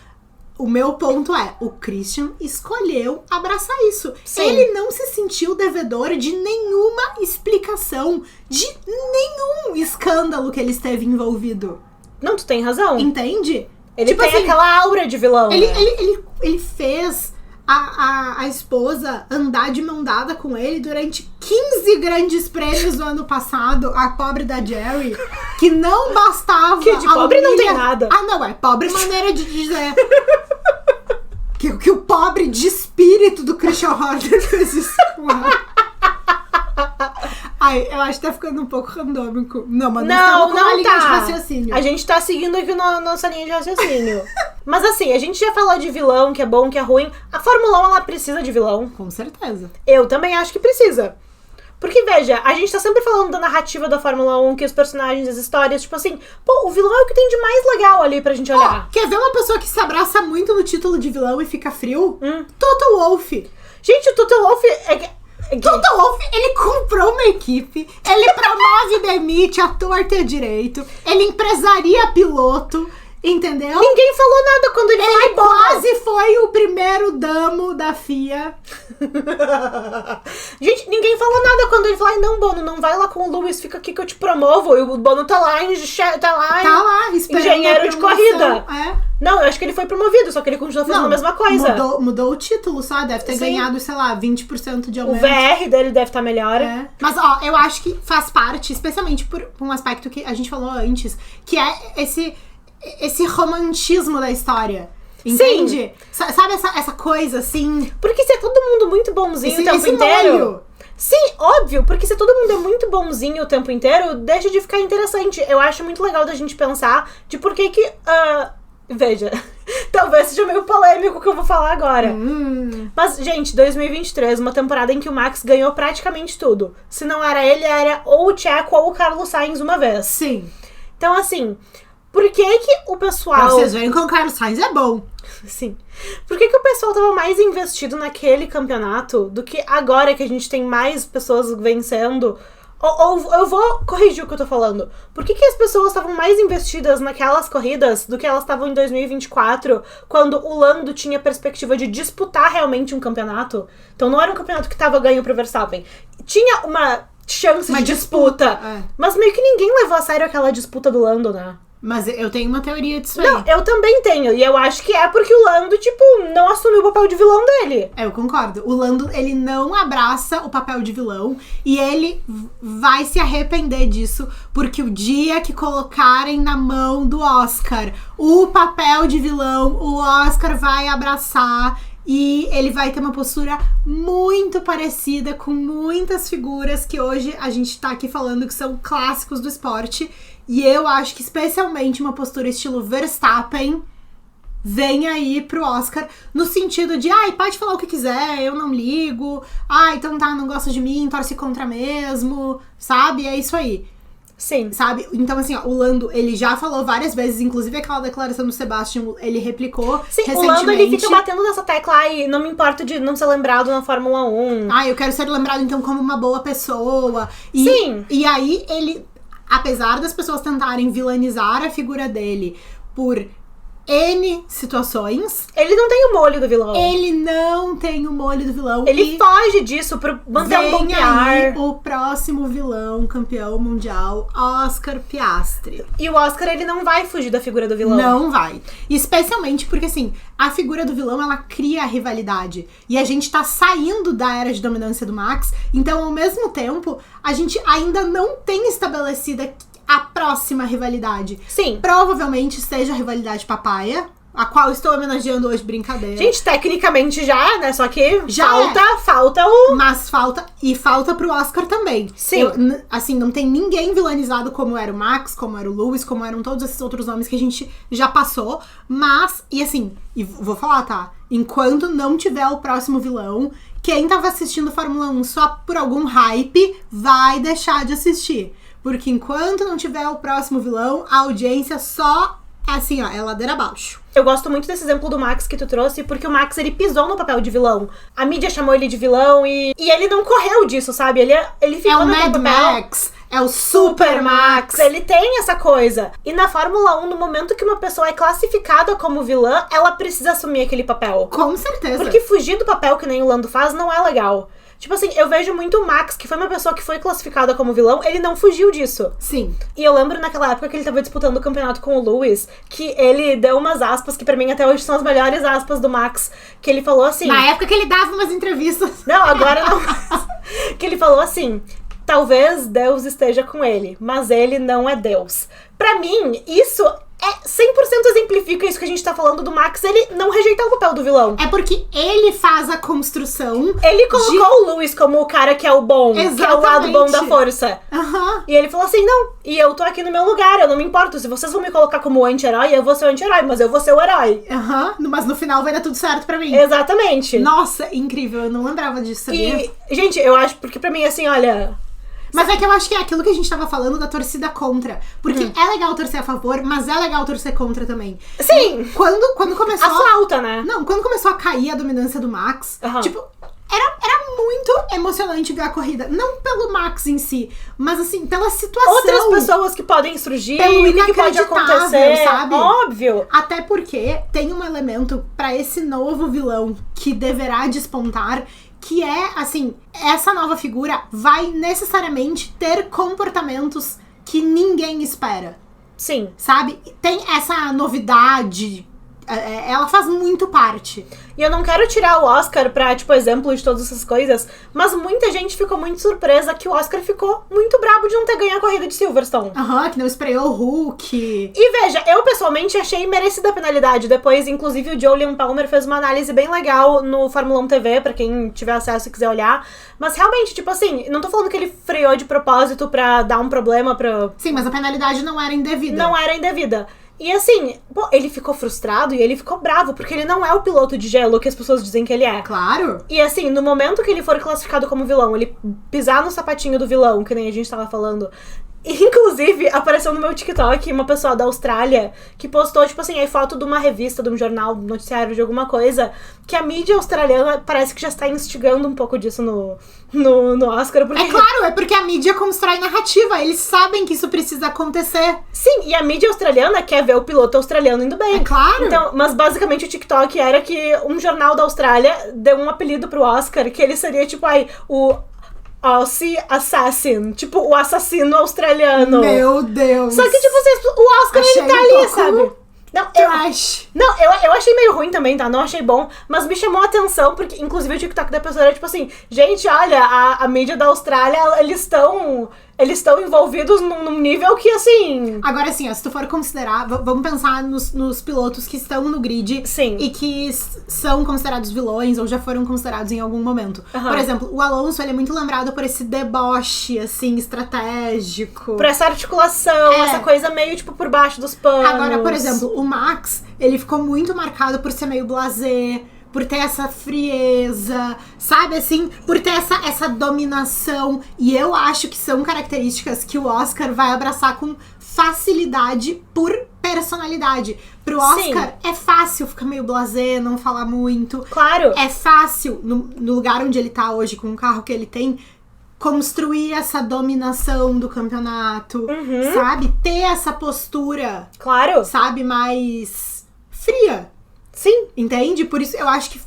O meu ponto é, o Christian escolheu abraçar isso.
Sim.
Ele não se sentiu devedor de nenhuma explicação, de nenhum escândalo que ele esteve envolvido.
Não, tu tem razão.
Entende?
Ele
tipo
tem
assim,
aquela aura de vilão.
Ele fez a esposa andar de mão dada com ele durante 15 grandes prêmios no ano passado, a pobre da Jerry, que não bastava.
Que de pobre não tem nada.
Ah, não, é pobre maneira de dizer. que o pobre de espírito do Christian Horner fez isso com ela. Ai, eu acho que tá ficando um pouco randômico. Não, mas
não
uma linha
tá.
de raciocínio.
A gente tá seguindo aqui nossa linha de raciocínio. Mas assim, a gente já falou de vilão, que é bom, que é ruim. A Fórmula 1, ela precisa de vilão.
Com certeza.
Eu também acho que precisa. Porque, veja, a gente tá sempre falando da narrativa da Fórmula 1, que os personagens, as histórias, tipo assim, pô, o vilão é o que tem de mais legal ali pra gente olhar.
Quer ver uma pessoa que se abraça muito no título de vilão e fica frio? Toto Wolff.
Gente, o Toto Wolff
Toto Wolff, ele comprou uma equipe, ele promove e demite a torta e a direito, ele empresaria piloto, entendeu?
Ninguém falou nada quando ele foi embora.
Quase foi o primeiro damo da FIA.
Gente, ninguém falou nada quando ele falou, ai não, Bono, não vai lá com o Lewis, fica aqui que eu te promovo. E o Bono tá lá
Esperando
engenheiro
a
de
promoção.
corrida.
É.
Não, eu acho que ele foi promovido, só que ele continua fazendo a mesma coisa.
Mudou o título, só deve ter
Sim.
ganhado, sei lá, 20% de
O
aumento.
VR dele deve estar melhor.
É. Mas, ó, eu acho que faz parte, especialmente por um aspecto que a gente falou antes, que é esse romantismo da história. Entende?
Sim.
Sabe essa coisa, assim...
Porque se é todo mundo muito bonzinho o tempo
esse
inteiro...
molho.
Sim, óbvio, porque se todo mundo é muito bonzinho o tempo inteiro, deixa de ficar interessante. Eu acho muito legal da gente pensar de por que que... veja, talvez seja meio polêmico o que eu vou falar agora. Mas, gente, 2023, uma temporada em que o Max ganhou praticamente tudo. Se não era ele, era ou o Checo ou o Carlos Sainz uma vez.
Sim.
Então, assim, por que o pessoal...
Pra vocês verem que o Carlos Sainz é bom.
Sim. Por que o pessoal tava mais investido naquele campeonato do que agora que a gente tem mais pessoas vencendo? Ou eu vou corrigir o que eu tô falando. Por que as pessoas estavam mais investidas naquelas corridas do que elas estavam em 2024, quando o Lando tinha perspectiva de disputar realmente um campeonato? Então não era um campeonato que tava ganho pro Verstappen. Tinha uma chance de disputa. Mas meio que ninguém levou a sério aquela disputa do Lando, né?
Mas eu tenho uma teoria disso aí.
Não, eu também tenho. E eu acho que é porque o Lando, tipo, não assumiu o papel de vilão dele.
Eu concordo. O Lando, ele não abraça o papel de vilão e ele vai se arrepender disso, porque o dia que colocarem na mão do Oscar o papel de vilão, o Oscar vai abraçar e ele vai ter uma postura muito parecida com muitas figuras que hoje a gente tá aqui falando que são clássicos do esporte. E eu acho que especialmente uma postura estilo Verstappen vem aí pro Oscar, no sentido de, pode falar o que quiser, eu não ligo, então tá, não gosta de mim, torce contra mesmo, sabe? É isso aí.
Sim.
Sabe? Então, assim, ó, o Lando, ele já falou várias vezes, inclusive aquela declaração do Sebastian, ele replicou recentemente.
O Lando, ele fica batendo nessa tecla, não me importo de não ser lembrado na Fórmula 1.
Eu quero ser lembrado, então, como uma boa pessoa.
Sim.
E aí, ele... Apesar das pessoas tentarem vilanizar a figura dele por N situações.
Ele não tem o molho do vilão.
Ele não tem o molho do vilão.
Ele foge disso pra manter um bom
vem aí
PR.
o próximo vilão, campeão mundial, Oscar Piastri.
E o Oscar, ele não vai fugir da figura do vilão.
Não vai. Especialmente porque, assim, a figura do vilão, ela cria a rivalidade. E a gente tá saindo da era de dominância do Max. Então, ao mesmo tempo, a gente ainda não tem estabelecida a próxima rivalidade.
Sim.
Provavelmente seja a rivalidade papaya, a qual estou homenageando hoje, brincadeira.
Gente, tecnicamente já, né? Só que
Já
falta o...
Mas falta pro Oscar também.
Sim.
Assim, não tem ninguém vilanizado como era o Max, como era o Lewis, como eram todos esses outros nomes que a gente já passou. Mas, e assim, e vou falar, tá? Enquanto não tiver o próximo vilão, quem tava assistindo Fórmula 1 só por algum hype, vai deixar de assistir. Porque enquanto não tiver o próximo vilão, a audiência só, assim, ó, é ladeira abaixo.
Eu gosto muito desse exemplo do Max que tu trouxe, porque o Max, ele pisou no papel de vilão. A mídia chamou ele de vilão e ele não correu disso, sabe? Ele ficou
É o
no
Mad
papel.
Max, é o Super Max.
Ele tem essa coisa. E na Fórmula 1, no momento que uma pessoa é classificada como vilã, ela precisa assumir aquele papel.
Com certeza.
Porque fugir do papel que nem o Lando faz não é legal. Tipo assim, eu vejo muito o Max, que foi uma pessoa que foi classificada como vilão, ele não fugiu disso.
Sim.
E eu lembro naquela época que ele tava disputando o campeonato com o Lewis, que ele deu umas aspas, que pra mim até hoje são as melhores aspas do Max, que ele falou assim...
Na época que ele dava umas entrevistas.
Não, agora não. Que ele falou assim: talvez Deus esteja com ele, mas ele não é Deus. Pra mim, isso 100% exemplifica isso que a gente tá falando do Max, ele não rejeitar o papel do vilão.
É porque ele faz a construção.
Ele colocou o Lewis como o cara que é o bom,
Exatamente.
que é o lado bom da força.
Aham.
E ele falou assim, não, e eu tô aqui no meu lugar, eu não me importo, se vocês vão me colocar como anti-herói, eu vou ser o anti-herói, mas eu vou ser o herói.
Aham. Mas no final vai dar tudo certo pra mim.
Exatamente.
Nossa, incrível, eu não lembrava disso, sabia?
E, gente, eu acho, porque pra mim, assim, olha...
Mas é que eu acho que é aquilo que a gente tava falando da torcida contra. Porque é legal torcer a favor, mas é legal torcer contra também.
Sim.
E quando começou...
A flauta, né?
Não, quando começou a cair a dominância do Max,
Aham.
tipo... Era muito emocionante ver a corrida. Não pelo Max em si, mas assim, pela situação.
Outras pessoas que podem surgir,
Pelo
que pode
inacreditável,
acontecer,
sabe?
óbvio.
Até porque tem um elemento pra esse novo vilão que deverá despontar, que é, assim, essa nova figura vai necessariamente ter comportamentos que ninguém espera,
Sim.
sabe? Tem essa novidade, ela faz muito parte.
E eu não quero tirar o Oscar pra, tipo, exemplo de todas essas coisas, mas muita gente ficou muito surpresa que o Oscar ficou muito brabo de não ter ganho a corrida de Silverstone.
Aham, que não estreou o Hulk.
E veja, eu pessoalmente achei merecida a penalidade. Depois, inclusive, o Jolyon Palmer fez uma análise bem legal no Fórmula 1 TV, pra quem tiver acesso e quiser olhar. Mas realmente, tipo assim, não tô falando que ele freou de propósito pra dar um problema pra...
Sim, mas a penalidade não era indevida.
Não era indevida. E assim, pô, ele ficou frustrado e ele ficou bravo, porque ele não é o piloto de gelo que as pessoas dizem que ele é.
Claro.
E assim, no momento que ele for classificado como vilão, ele pisar no sapatinho do vilão, que nem a gente tava falando... Inclusive, apareceu no meu TikTok uma pessoa da Austrália que postou, tipo assim, a foto de uma revista, de um jornal, noticiário, de alguma coisa, que a mídia australiana parece que já está instigando um pouco disso no Oscar. Porque...
É claro, é porque a mídia constrói narrativa, eles sabem que isso precisa acontecer.
Sim, e a mídia australiana quer ver o piloto australiano indo bem.
É claro.
Então, mas basicamente o TikTok era que um jornal da Austrália deu um apelido pro Oscar, que ele seria tipo, o Aussie Assassin, tipo, o assassino australiano.
Meu Deus.
Só que, tipo, o Oscar,
Achei
ele tá
um
ali,
pouco
sabe? Não,
trash.
eu achei meio ruim também, tá? Não achei bom, mas me chamou a atenção, porque, inclusive, o TikTok da pessoa era, tipo assim, gente, olha, a mídia da Austrália, eles estão envolvidos num nível que, assim...
Agora, assim, ó, se tu for considerar, vamos pensar nos pilotos que estão no grid.
Sim.
E que são considerados vilões ou já foram considerados em algum momento.
Aham.
Por exemplo, o Alonso, ele é muito lembrado por esse deboche, assim, estratégico.
Por essa articulação, essa coisa meio, tipo, por baixo dos panos.
Agora, por exemplo, o Max, ele ficou muito marcado por ser meio blasé, por ter essa frieza, sabe, assim, por ter essa dominação. E eu acho que são características que o Oscar vai abraçar com facilidade por personalidade. Pro Oscar, é fácil ficar meio blasé, não falar muito.
Claro.
É fácil, no lugar onde ele tá hoje, com o carro que ele tem, construir essa dominação do campeonato, sabe? Ter essa postura,
Claro.
sabe, mais fria.
Sim.
Entende? Por isso eu acho que,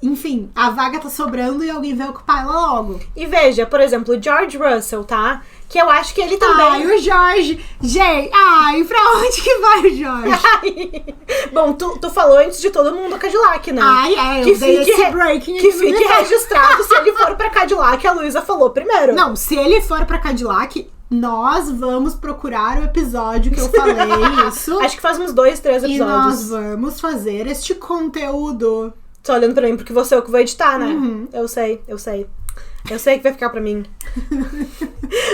enfim, a vaga tá sobrando e alguém vai ocupar ela logo.
E veja, por exemplo, o George Russell, tá? Que eu acho que ele também...
Ai, o Jorge. Gente, ai, pra onde que vai o Jorge?
Bom, tu falou antes de todo mundo Cadillac, né?
Ai,
que
eu dei
fique,
esse breaking
que
aqui no
fique
negócio.
registrado se ele for pra Cadillac, a Luísa falou primeiro.
Não, se ele for pra Cadillac, nós vamos procurar o episódio que eu falei isso.
Acho que faz uns 2, 3
E
episódios.
nós vamos fazer este conteúdo.
Tô olhando pra mim porque você é o que vai editar, né?
Uhum.
Eu sei. Eu sei que vai ficar pra mim.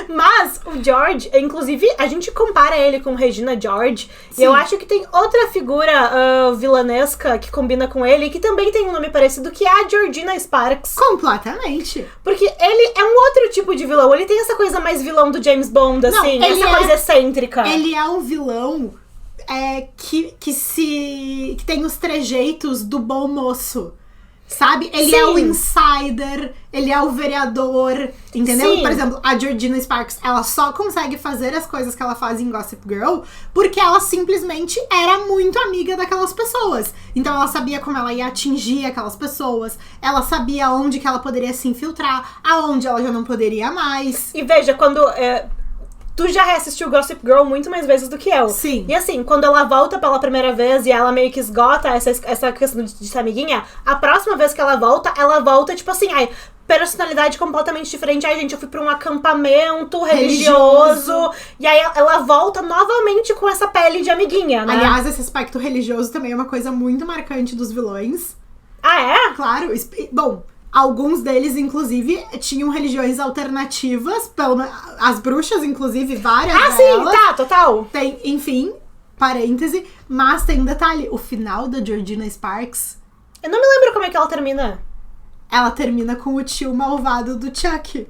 Mas o George, inclusive, a gente compara ele com Regina George.
Sim.
E eu acho que tem outra figura vilanesca que combina com ele, que também tem um nome parecido, que é a Georgina Sparks.
Completamente.
Porque ele é um outro tipo de vilão. Ele tem essa coisa mais vilão do James Bond,
Não,
assim.
ele
Essa coisa excêntrica.
Ele é um vilão que tem os trejeitos do bom moço. Sabe? Ele
Sim.
é o insider, ele é o vereador, entendeu?
Sim.
Por exemplo, a Georgina Sparks, ela só consegue fazer as coisas que ela faz em Gossip Girl porque ela simplesmente era muito amiga daquelas pessoas. Então ela sabia como ela ia atingir aquelas pessoas, ela sabia onde que ela poderia se infiltrar, aonde ela já não poderia mais.
E veja, quando... tu já reassistiu Gossip Girl muito mais vezes do que eu.
Sim.
E assim, quando ela volta pela primeira vez e ela meio que esgota essa questão de ser amiguinha, a próxima vez que ela volta, tipo assim, ai, personalidade completamente diferente. Ai, gente, eu fui pra um acampamento religioso. E aí ela volta novamente com essa pele de amiguinha, né?
Aliás, esse aspecto religioso também é uma coisa muito marcante dos vilões.
Ah, é?
Claro. Bom, alguns deles, inclusive, tinham religiões alternativas. As bruxas, inclusive, várias
Ah,
delas.
sim, tá, total.
Tem, enfim, parêntese. Mas tem um detalhe. O final da Georgina Sparks,
Eu não me lembro como é que ela termina.
ela termina com o tio malvado do Chuck.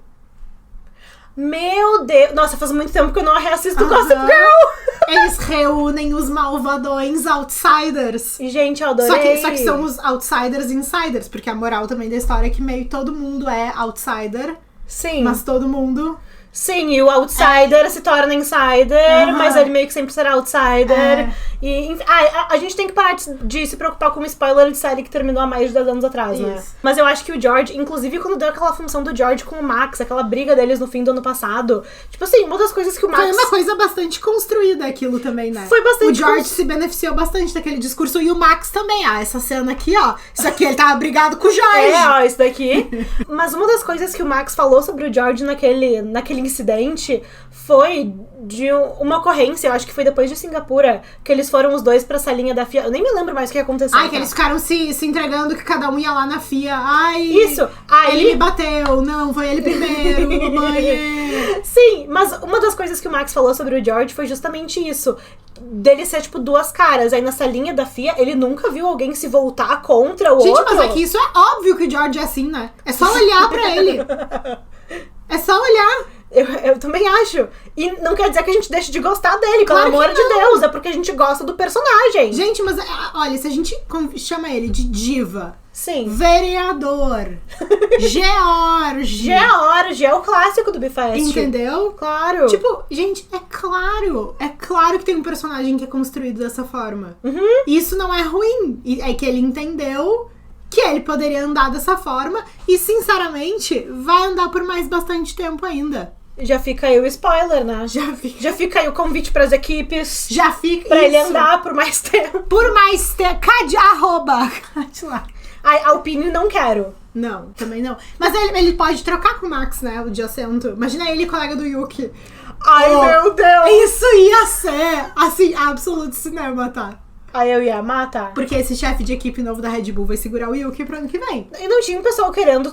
Meu Deus. Nossa, faz muito tempo que eu não reassisto
Aham.
Gossip Girl.
Eles reúnem os malvadões outsiders.
E, gente, eu adorei.
Só que são os outsiders insiders, porque a moral também da história é que meio todo mundo é outsider,
Sim.
mas todo mundo...
Sim, e o outsider se torna insider,
Aham.
mas ele meio que sempre será outsider.
É.
E, enfim, a gente tem que parar de se preocupar com um spoiler de série que terminou há mais de 10 anos atrás, né?
Isso.
Mas eu acho que o George, inclusive quando deu aquela função do George com o Max, aquela briga deles no fim do ano passado, tipo assim, uma das coisas que o Max...
Foi uma coisa bastante construída aquilo também, né?
Foi bastante
O George se beneficiou bastante daquele discurso e o Max também. Ah, essa cena aqui, ó. Isso aqui, ele tava brigado com o George.
É, ó, isso daqui. Mas uma das coisas que o Max falou sobre o George naquele incidente foi de uma ocorrência, eu acho que foi depois de Singapura, que eles foram os dois pra salinha da FIA. Eu nem me lembro mais o que aconteceu.
Ai, que
tá?
eles ficaram se entregando, que cada um ia lá na FIA. Ai,
Isso, aí...
ele me bateu. Não, foi ele primeiro, mãe.
Sim, mas uma das coisas que o Max falou sobre o George foi justamente isso. Dele ser, tipo, duas caras. Aí na salinha da FIA, ele nunca viu alguém se voltar contra o
Gente,
outro.
mas é que isso é óbvio que o George é assim, né? É só olhar pra ele. É só olhar.
Eu também acho. E não quer dizer que a gente deixe de gostar dele, pelo
Claro que
amor de
não.
Deus. É porque a gente gosta do personagem.
Gente, mas olha, se a gente chama ele de diva,
Sim.
vereador, George,
George é o clássico do Bifest.
entendeu?
Claro.
Tipo, gente, é claro que tem um personagem que é construído dessa forma. Isso não é ruim. É que ele entendeu que ele poderia andar dessa forma e, sinceramente, vai andar por mais bastante tempo ainda.
já fica aí o spoiler, né?
Já
fica aí o convite pras equipes.
Já fica
Pra ele
isso.
andar por mais tempo.
Por mais tempo. Arroba. Lá.
A Alpine não quero.
Não, também não. Mas ele pode trocar com o Max, né? O de assento. Imagina ele, colega do Yuki.
Ai,
Oh,
meu Deus.
Isso ia ser, assim, absoluto cinema, tá?
Aí eu ia matar.
Porque esse chefe de equipe novo da Red Bull vai segurar o Yuki pro ano que vem.
E não tinha um pessoal querendo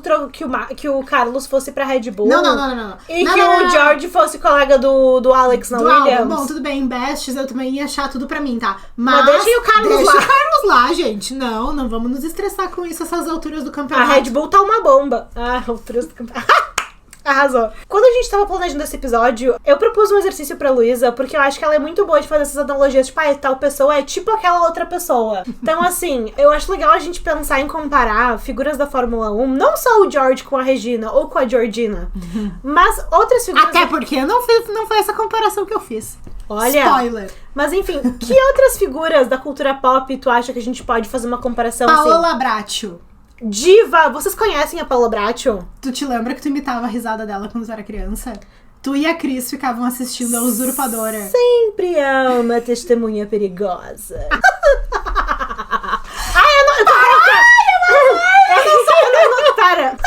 que o Carlos fosse pra Red Bull?
Não.
E
Não,
que
não,
o
não.
George fosse colega do Alex na
Do
Williams?
álbum. Bom, tudo bem, Bestes, eu também ia achar tudo pra mim, tá?
Mas deixem o Carlos
deixa
lá.
o Carlos lá, gente. Não vamos nos estressar com isso, essas alturas do
A
campeonato.
Red Bull tá uma bomba. Ah, o preço do campeonato. Arrasou. Quando a gente tava planejando esse episódio, eu propus um exercício pra Luísa, porque eu acho que ela é muito boa de fazer essas analogias, tipo, tal pessoa é tipo aquela outra pessoa. Então, assim, eu acho legal a gente pensar em comparar figuras da Fórmula 1, não só o George com a Regina ou com a Georgina, mas outras figuras...
Até porque não foi essa comparação que eu fiz.
Olha,
Spoiler.
mas enfim, que outras figuras da cultura pop tu acha que a gente pode fazer uma comparação
Paola Bracho.
Diva, vocês conhecem a Paola Bracho?
Tu te lembra que tu imitava a risada dela quando tu era criança? Tu e a Cris ficavam assistindo a Usurpadora.
Sempre há uma testemunha perigosa. Ai, eu não... Pera.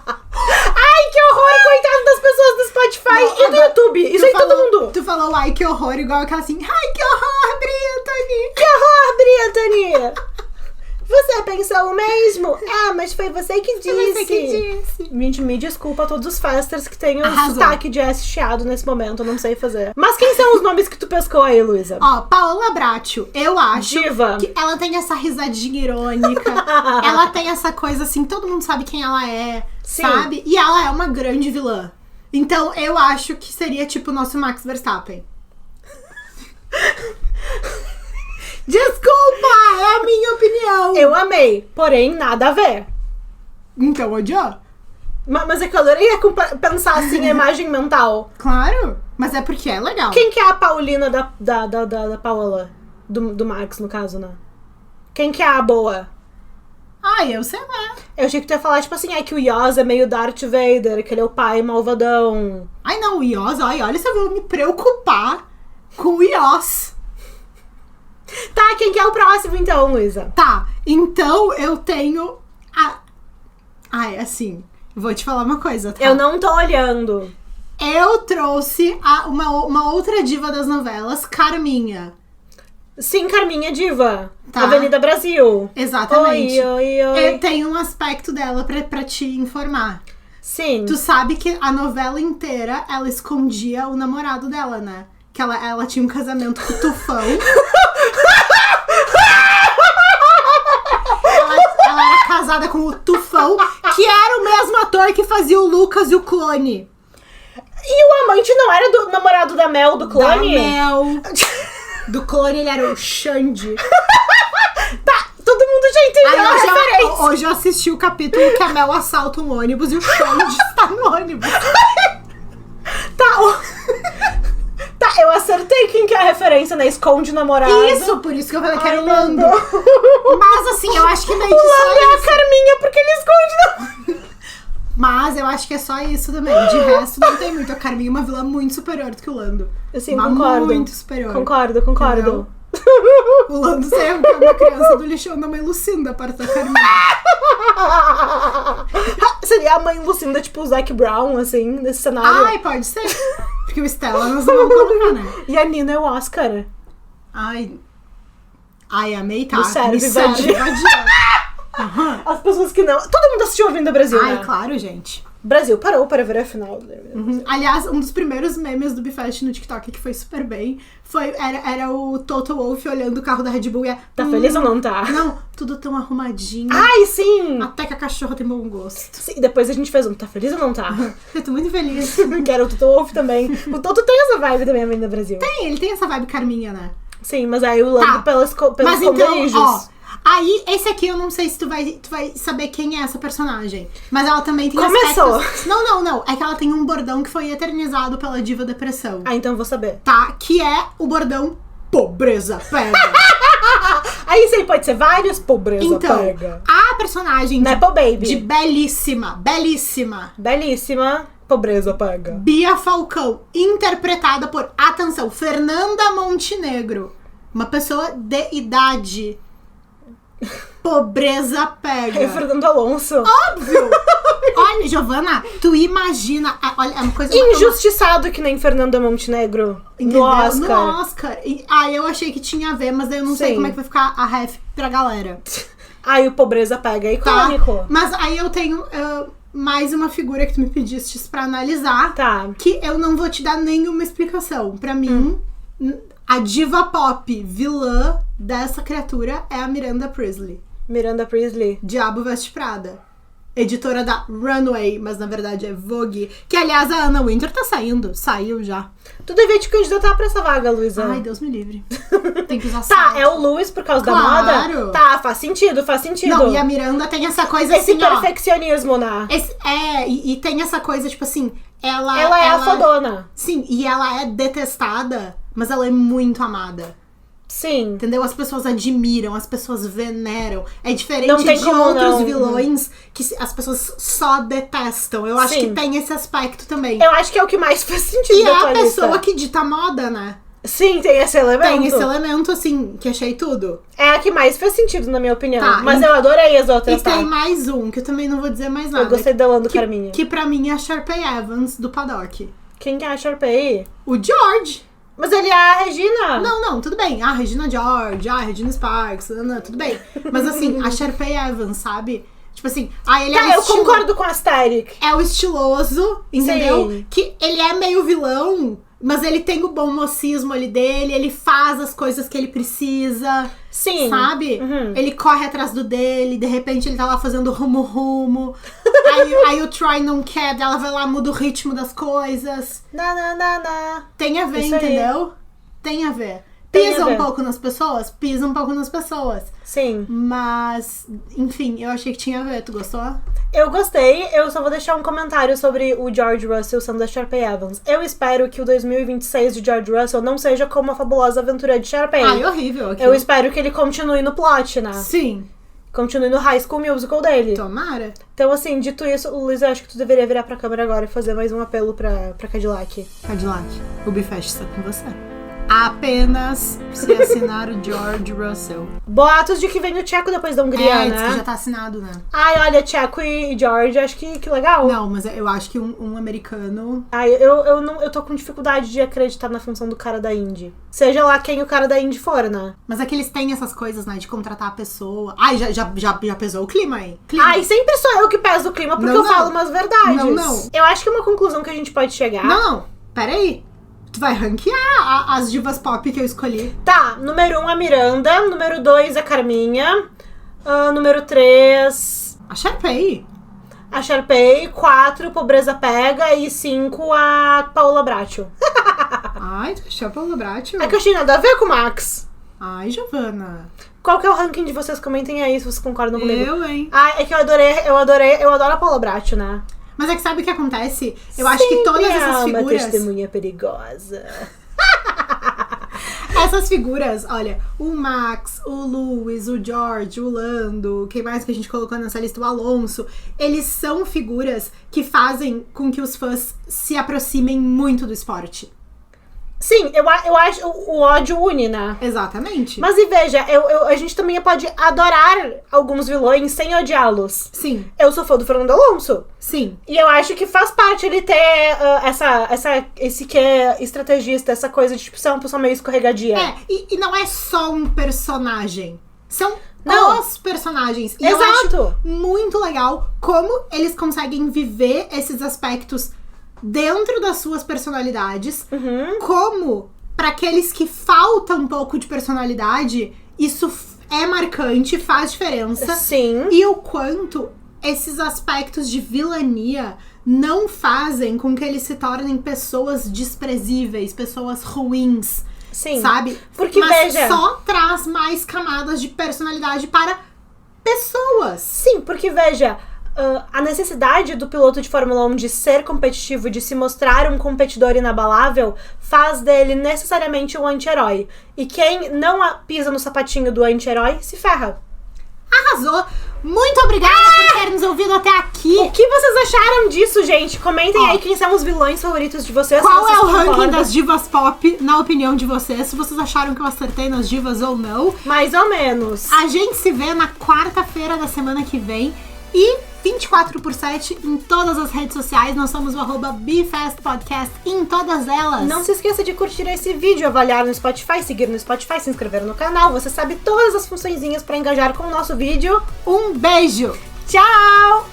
Ai, que horror, coitado das pessoas do Spotify e do YouTube. Isso aí todo mundo.
Tu falou, ai, que horror, igual aquela assim, ai, que horror, Brittany.
Que horror, Brittany. Você pensou o mesmo? Ah, mas foi você que disse.
Foi você que disse.
Gente, me desculpa a todos os festers que tenham
Arrasou.
sotaque de S chiado nesse momento, eu não sei fazer. Mas quem são os nomes que tu pescou aí, Luísa?
Ó, Paola Bracho, eu acho
Diva.
que ela tem essa risadinha irônica, ela tem essa coisa assim, todo mundo sabe quem ela é,
Sim.
sabe? E ela é uma grande vilã. Então eu acho que seria tipo o nosso Max Verstappen. Desculpa, é a minha opinião.
Eu amei, porém nada a ver.
Então odiou?
Mas é que eu adorei pensar assim, a imagem mental.
Claro, mas é porque é legal.
Quem que é a Paulina da Paola? Do Max, no caso, né? Quem que é a boa?
Ai, eu sei lá.
Eu achei que tu ia falar, tipo assim, que o Yoz é meio Darth Vader, que ele é o pai malvadão.
Ai não, o Ios, olha se eu vou me preocupar com o Ios.
Tá, quem que é o próximo então, Luísa?
Tá, então eu tenho a... Ai, assim, vou te falar uma coisa, tá?
Eu não tô olhando.
Eu trouxe uma outra diva das novelas, Carminha.
Sim, Carminha Diva.
Tá.
Avenida Brasil.
Exatamente.
Oi.
Eu tenho um aspecto dela pra te informar.
Sim.
Tu sabe que a novela inteira, ela escondia o namorado dela, né? Que ela tinha um casamento com o Tufão. ela era casada com o Tufão, que era o mesmo ator que fazia o Lucas e o Clone.
E o amante não era do namorado da Mel, do Clone?
Da Mel. Do Clone, ele era o Xande.
Tá, todo mundo já entendeu a referência.
Hoje eu assisti o capítulo que a Mel assalta um ônibus e o Xande está no ônibus.
Tá, eu acertei quem que é a referência, né? Esconde o namorado.
Isso, por isso que eu falei que era o Lando.
Lando.
Mas assim, eu acho que meio que
O
só
Lando é a
isso.
Carminha porque ele esconde.
Mas eu acho que é só isso também. De resto, não tem muito. A Carminha é uma vilã muito superior do que o Lando.
Sim,
Uma
concordo.
muito superior.
Concordo.
Entendeu? O Lando sempre é uma criança do lixão da mãe Lucinda, perto da Carminha.
Seria a mãe Lucinda, tipo o Zac Brown, assim, nesse cenário.
Ai, pode ser. Porque o Stella nós não vamos colocar, né?
E a Nina é o Oscar.
Ai, amei, tá?
Me serve,
vadia.
vadia. As pessoas que não... Todo mundo assistiu Avenida Brasil,
Ai,
né?
claro, gente.
Brasil parou para ver a final.
Aliás, um dos primeiros memes do Bifest no TikTok que foi super bem era o Toto Wolff olhando o carro da Red Bull e
Tá feliz ou não tá?
Não, tudo tão arrumadinho.
Ai, sim!
Até que a cachorra tem bom gosto.
Sim, depois a gente fez um, tá feliz ou não tá?
Eu tô muito feliz.
Que era o Toto Wolff também. O Toto tem essa vibe também, Avenida Brasil.
Ele tem essa vibe Carminha, né?
Sim, mas aí o Lando pelos
Mas então,
esconderijos.
ó, aí, esse aqui eu não sei se tu vai saber quem é essa personagem. Mas ela também tem
Começou.
aspectos... Não. É que ela tem um bordão que foi eternizado pela Diva Depressão.
Ah, então eu vou saber.
Tá? Que é o bordão Pobreza Pega.
Aí isso aí pode ser vários, pobreza
Então,
pega.
a personagem
Nepo Baby.
de belíssima,
Belíssima, pobreza pega.
Bia Falcão, interpretada por, atenção, Fernanda Montenegro. Uma pessoa de idade. Pobreza pega.
É o Fernando Alonso.
Óbvio! Olha, Giovana, tu imagina. Olha, é uma coisa.
Injustiçado que nem Fernanda Montenegro.
Entendeu?
No Oscar.
No Oscar. Eu achei que tinha a ver, mas daí eu não sei
Sim.
como é que vai ficar a ref pra galera.
Aí o pobreza pega, é
Tá?
icônico.
Mas aí eu tenho mais uma figura que tu me pediste pra analisar.
Tá.
Que eu não vou te dar nenhuma explicação. Pra mim, a diva pop vilã dessa criatura é a Miranda Priestly.
Miranda Priestly.
Diabo Veste Prada. editora da Runway, mas na verdade é Vogue. Que, aliás, a Anna Wintour tá saiu já.
Tu devia te candidatar pra essa vaga, Luísa.
Ai, Deus me livre. Tem que usar
Tá,
salto.
é o Louis por causa
Claro.
da moda? Tá, faz sentido.
Não, e a Miranda tem essa coisa
Esse
assim, ó.
perfeccionismo, né?
E tem essa coisa, tipo assim, ela
é a fodona.
Sim, e ela é detestada, mas ela é muito amada.
Sim.
Entendeu? As pessoas admiram, as pessoas veneram. É diferente
Não tem
de
como
outros
não.
vilões que as pessoas só detestam. Eu acho
Sim.
que tem esse aspecto também.
Eu acho que é o que mais faz sentido
E
da
é
tua
a pessoa
lista.
que dita moda, né?
Sim, tem esse elemento.
Tem esse elemento, assim, que achei tudo.
É a que mais faz sentido, na minha opinião.
Tá,
Mas
e-
eu adorei as outras,
E
tá?
tem mais um, que eu também não vou dizer mais nada.
Eu gostei da Lando
que,
Carminha.
que pra mim é a Sharpay Evans, do Paddock.
Quem que é a Sharpay?
O George.
Mas ele é a Regina.
Não, tudo bem. Ah, Regina George, Regina Sparks, não, tudo bem. Mas assim, a Sharpay Evans, sabe? Tipo assim, ele
Tá,
é
eu concordo com a Aesthetic.
É o estiloso, entendeu?
Sim.
Que ele é meio vilão, mas ele tem o bom mocismo ali dele, ele faz as coisas que ele precisa,
Sim.
sabe?
Uhum.
Ele corre atrás do dele, de repente ele tá lá fazendo rumo. aí o Troy não quer, ela vai lá, muda o ritmo das coisas.
Na.
Tem a ver,
Isso aí.
entendeu? Tem a ver.
Tem
Pisa
a
um
ver.
pouco nas pessoas? Pisa um pouco nas pessoas.
Sim.
Mas, enfim, eu achei que tinha a ver. Tu gostou?
Eu gostei, eu só vou deixar um comentário sobre o George Russell sendo a Sharpay Evans. Eu espero que o 2026 de George Russell não seja como a fabulosa aventura de Sharpay.
Ai, horrível aqui.
Eu espero que ele continue no plot, né?
Sim,
Continue no High School Musical dele.
tomara.
Então, assim, dito isso, Luiz, eu acho que tu deveria virar pra câmera agora e fazer mais um apelo pra Cadillac.
Cadillac, o Bifest está com você. Apenas se assinar o George Russell.
Boatos de que vem o Checo depois da Hungria,
Diz que
né?
já tá assinado, né?
Ai, olha, Checo e George, acho que legal.
Não, mas eu acho que um americano...
Ai, eu tô com dificuldade de acreditar na função do cara da Indy. Seja lá quem o cara da Indy for, né?
Mas é que eles têm essas coisas, né? De contratar a pessoa. Ai, já pesou o clima aí. Clima.
Ai, sempre sou eu que peso o clima porque
Não,
eu
não.
falo umas verdades.
Não.
Eu acho que uma conclusão que a gente pode chegar...
Não, peraí. Tu vai ranquear as divas pop que eu escolhi.
Tá, número 1 a Miranda, número 2 a Carminha, número 3
A Sharpay.
a Sharpay, 4 Pobreza Pega e 5 a Paola Bracho.
Ai, tu achou a Paula Bracho?
É que eu achei nada a ver com o Max.
Ai, Giovana.
Qual que é o ranking de vocês? Comentem aí se vocês concordam comigo.
Hein?
Ai, é que eu adoro a Paola Bracho, né?
Mas é que sabe o que acontece? Eu acho que todas
Sempre
essas
há uma
figuras...
testemunha perigosa.
Essas figuras, olha, o Max, o Lewis, o George, o Lando, quem mais que a gente colocou nessa lista? O Alonso. Eles são figuras que fazem com que os fãs se aproximem muito do esporte.
Sim, eu acho o ódio une, né?
Exatamente.
Mas e veja, a gente também pode adorar alguns vilões sem odiá-los.
Sim,
Eu sou fã do Fernando Alonso.
sim.
E eu acho que faz parte ele ter esse que é estrategista, essa coisa de tipo, ser uma pessoa meio escorregadia.
E não é só um personagem. São
Não.
os personagens. E eu
Exato.
acho muito legal como eles conseguem viver esses aspectos dentro das suas personalidades.
Uhum.
Como, para aqueles que falta um pouco de personalidade, isso é marcante, faz diferença.
Sim.
E o quanto esses aspectos de vilania não fazem com que eles se tornem pessoas desprezíveis, pessoas ruins,
Sim.
sabe?
Porque,
Mas
veja...
só traz mais camadas de personalidade para pessoas.
Sim, porque veja... a necessidade do piloto de Fórmula 1 de ser competitivo, de se mostrar um competidor inabalável, faz dele necessariamente um anti-herói. E quem não pisa no sapatinho do anti-herói, se ferra.
Arrasou! Muito obrigada por ter nos ouvido até aqui.
O que vocês acharam disso, gente? Comentem aí quem são os vilões favoritos de vocês. se
Qual
vocês
é o ranking
concordam.
das divas pop, na opinião de vocês? Se vocês acharam que eu acertei nas divas ou não.
Mais ou menos.
A gente se vê na quarta-feira da semana que vem. E 24/7 em todas as redes sociais. Nós somos o @BeFastPodcast em todas elas.
Não se esqueça de curtir esse vídeo, avaliar no Spotify, seguir no Spotify, se inscrever no canal. Você sabe todas as funçõezinhas para engajar com o nosso vídeo.
Um beijo!
Tchau!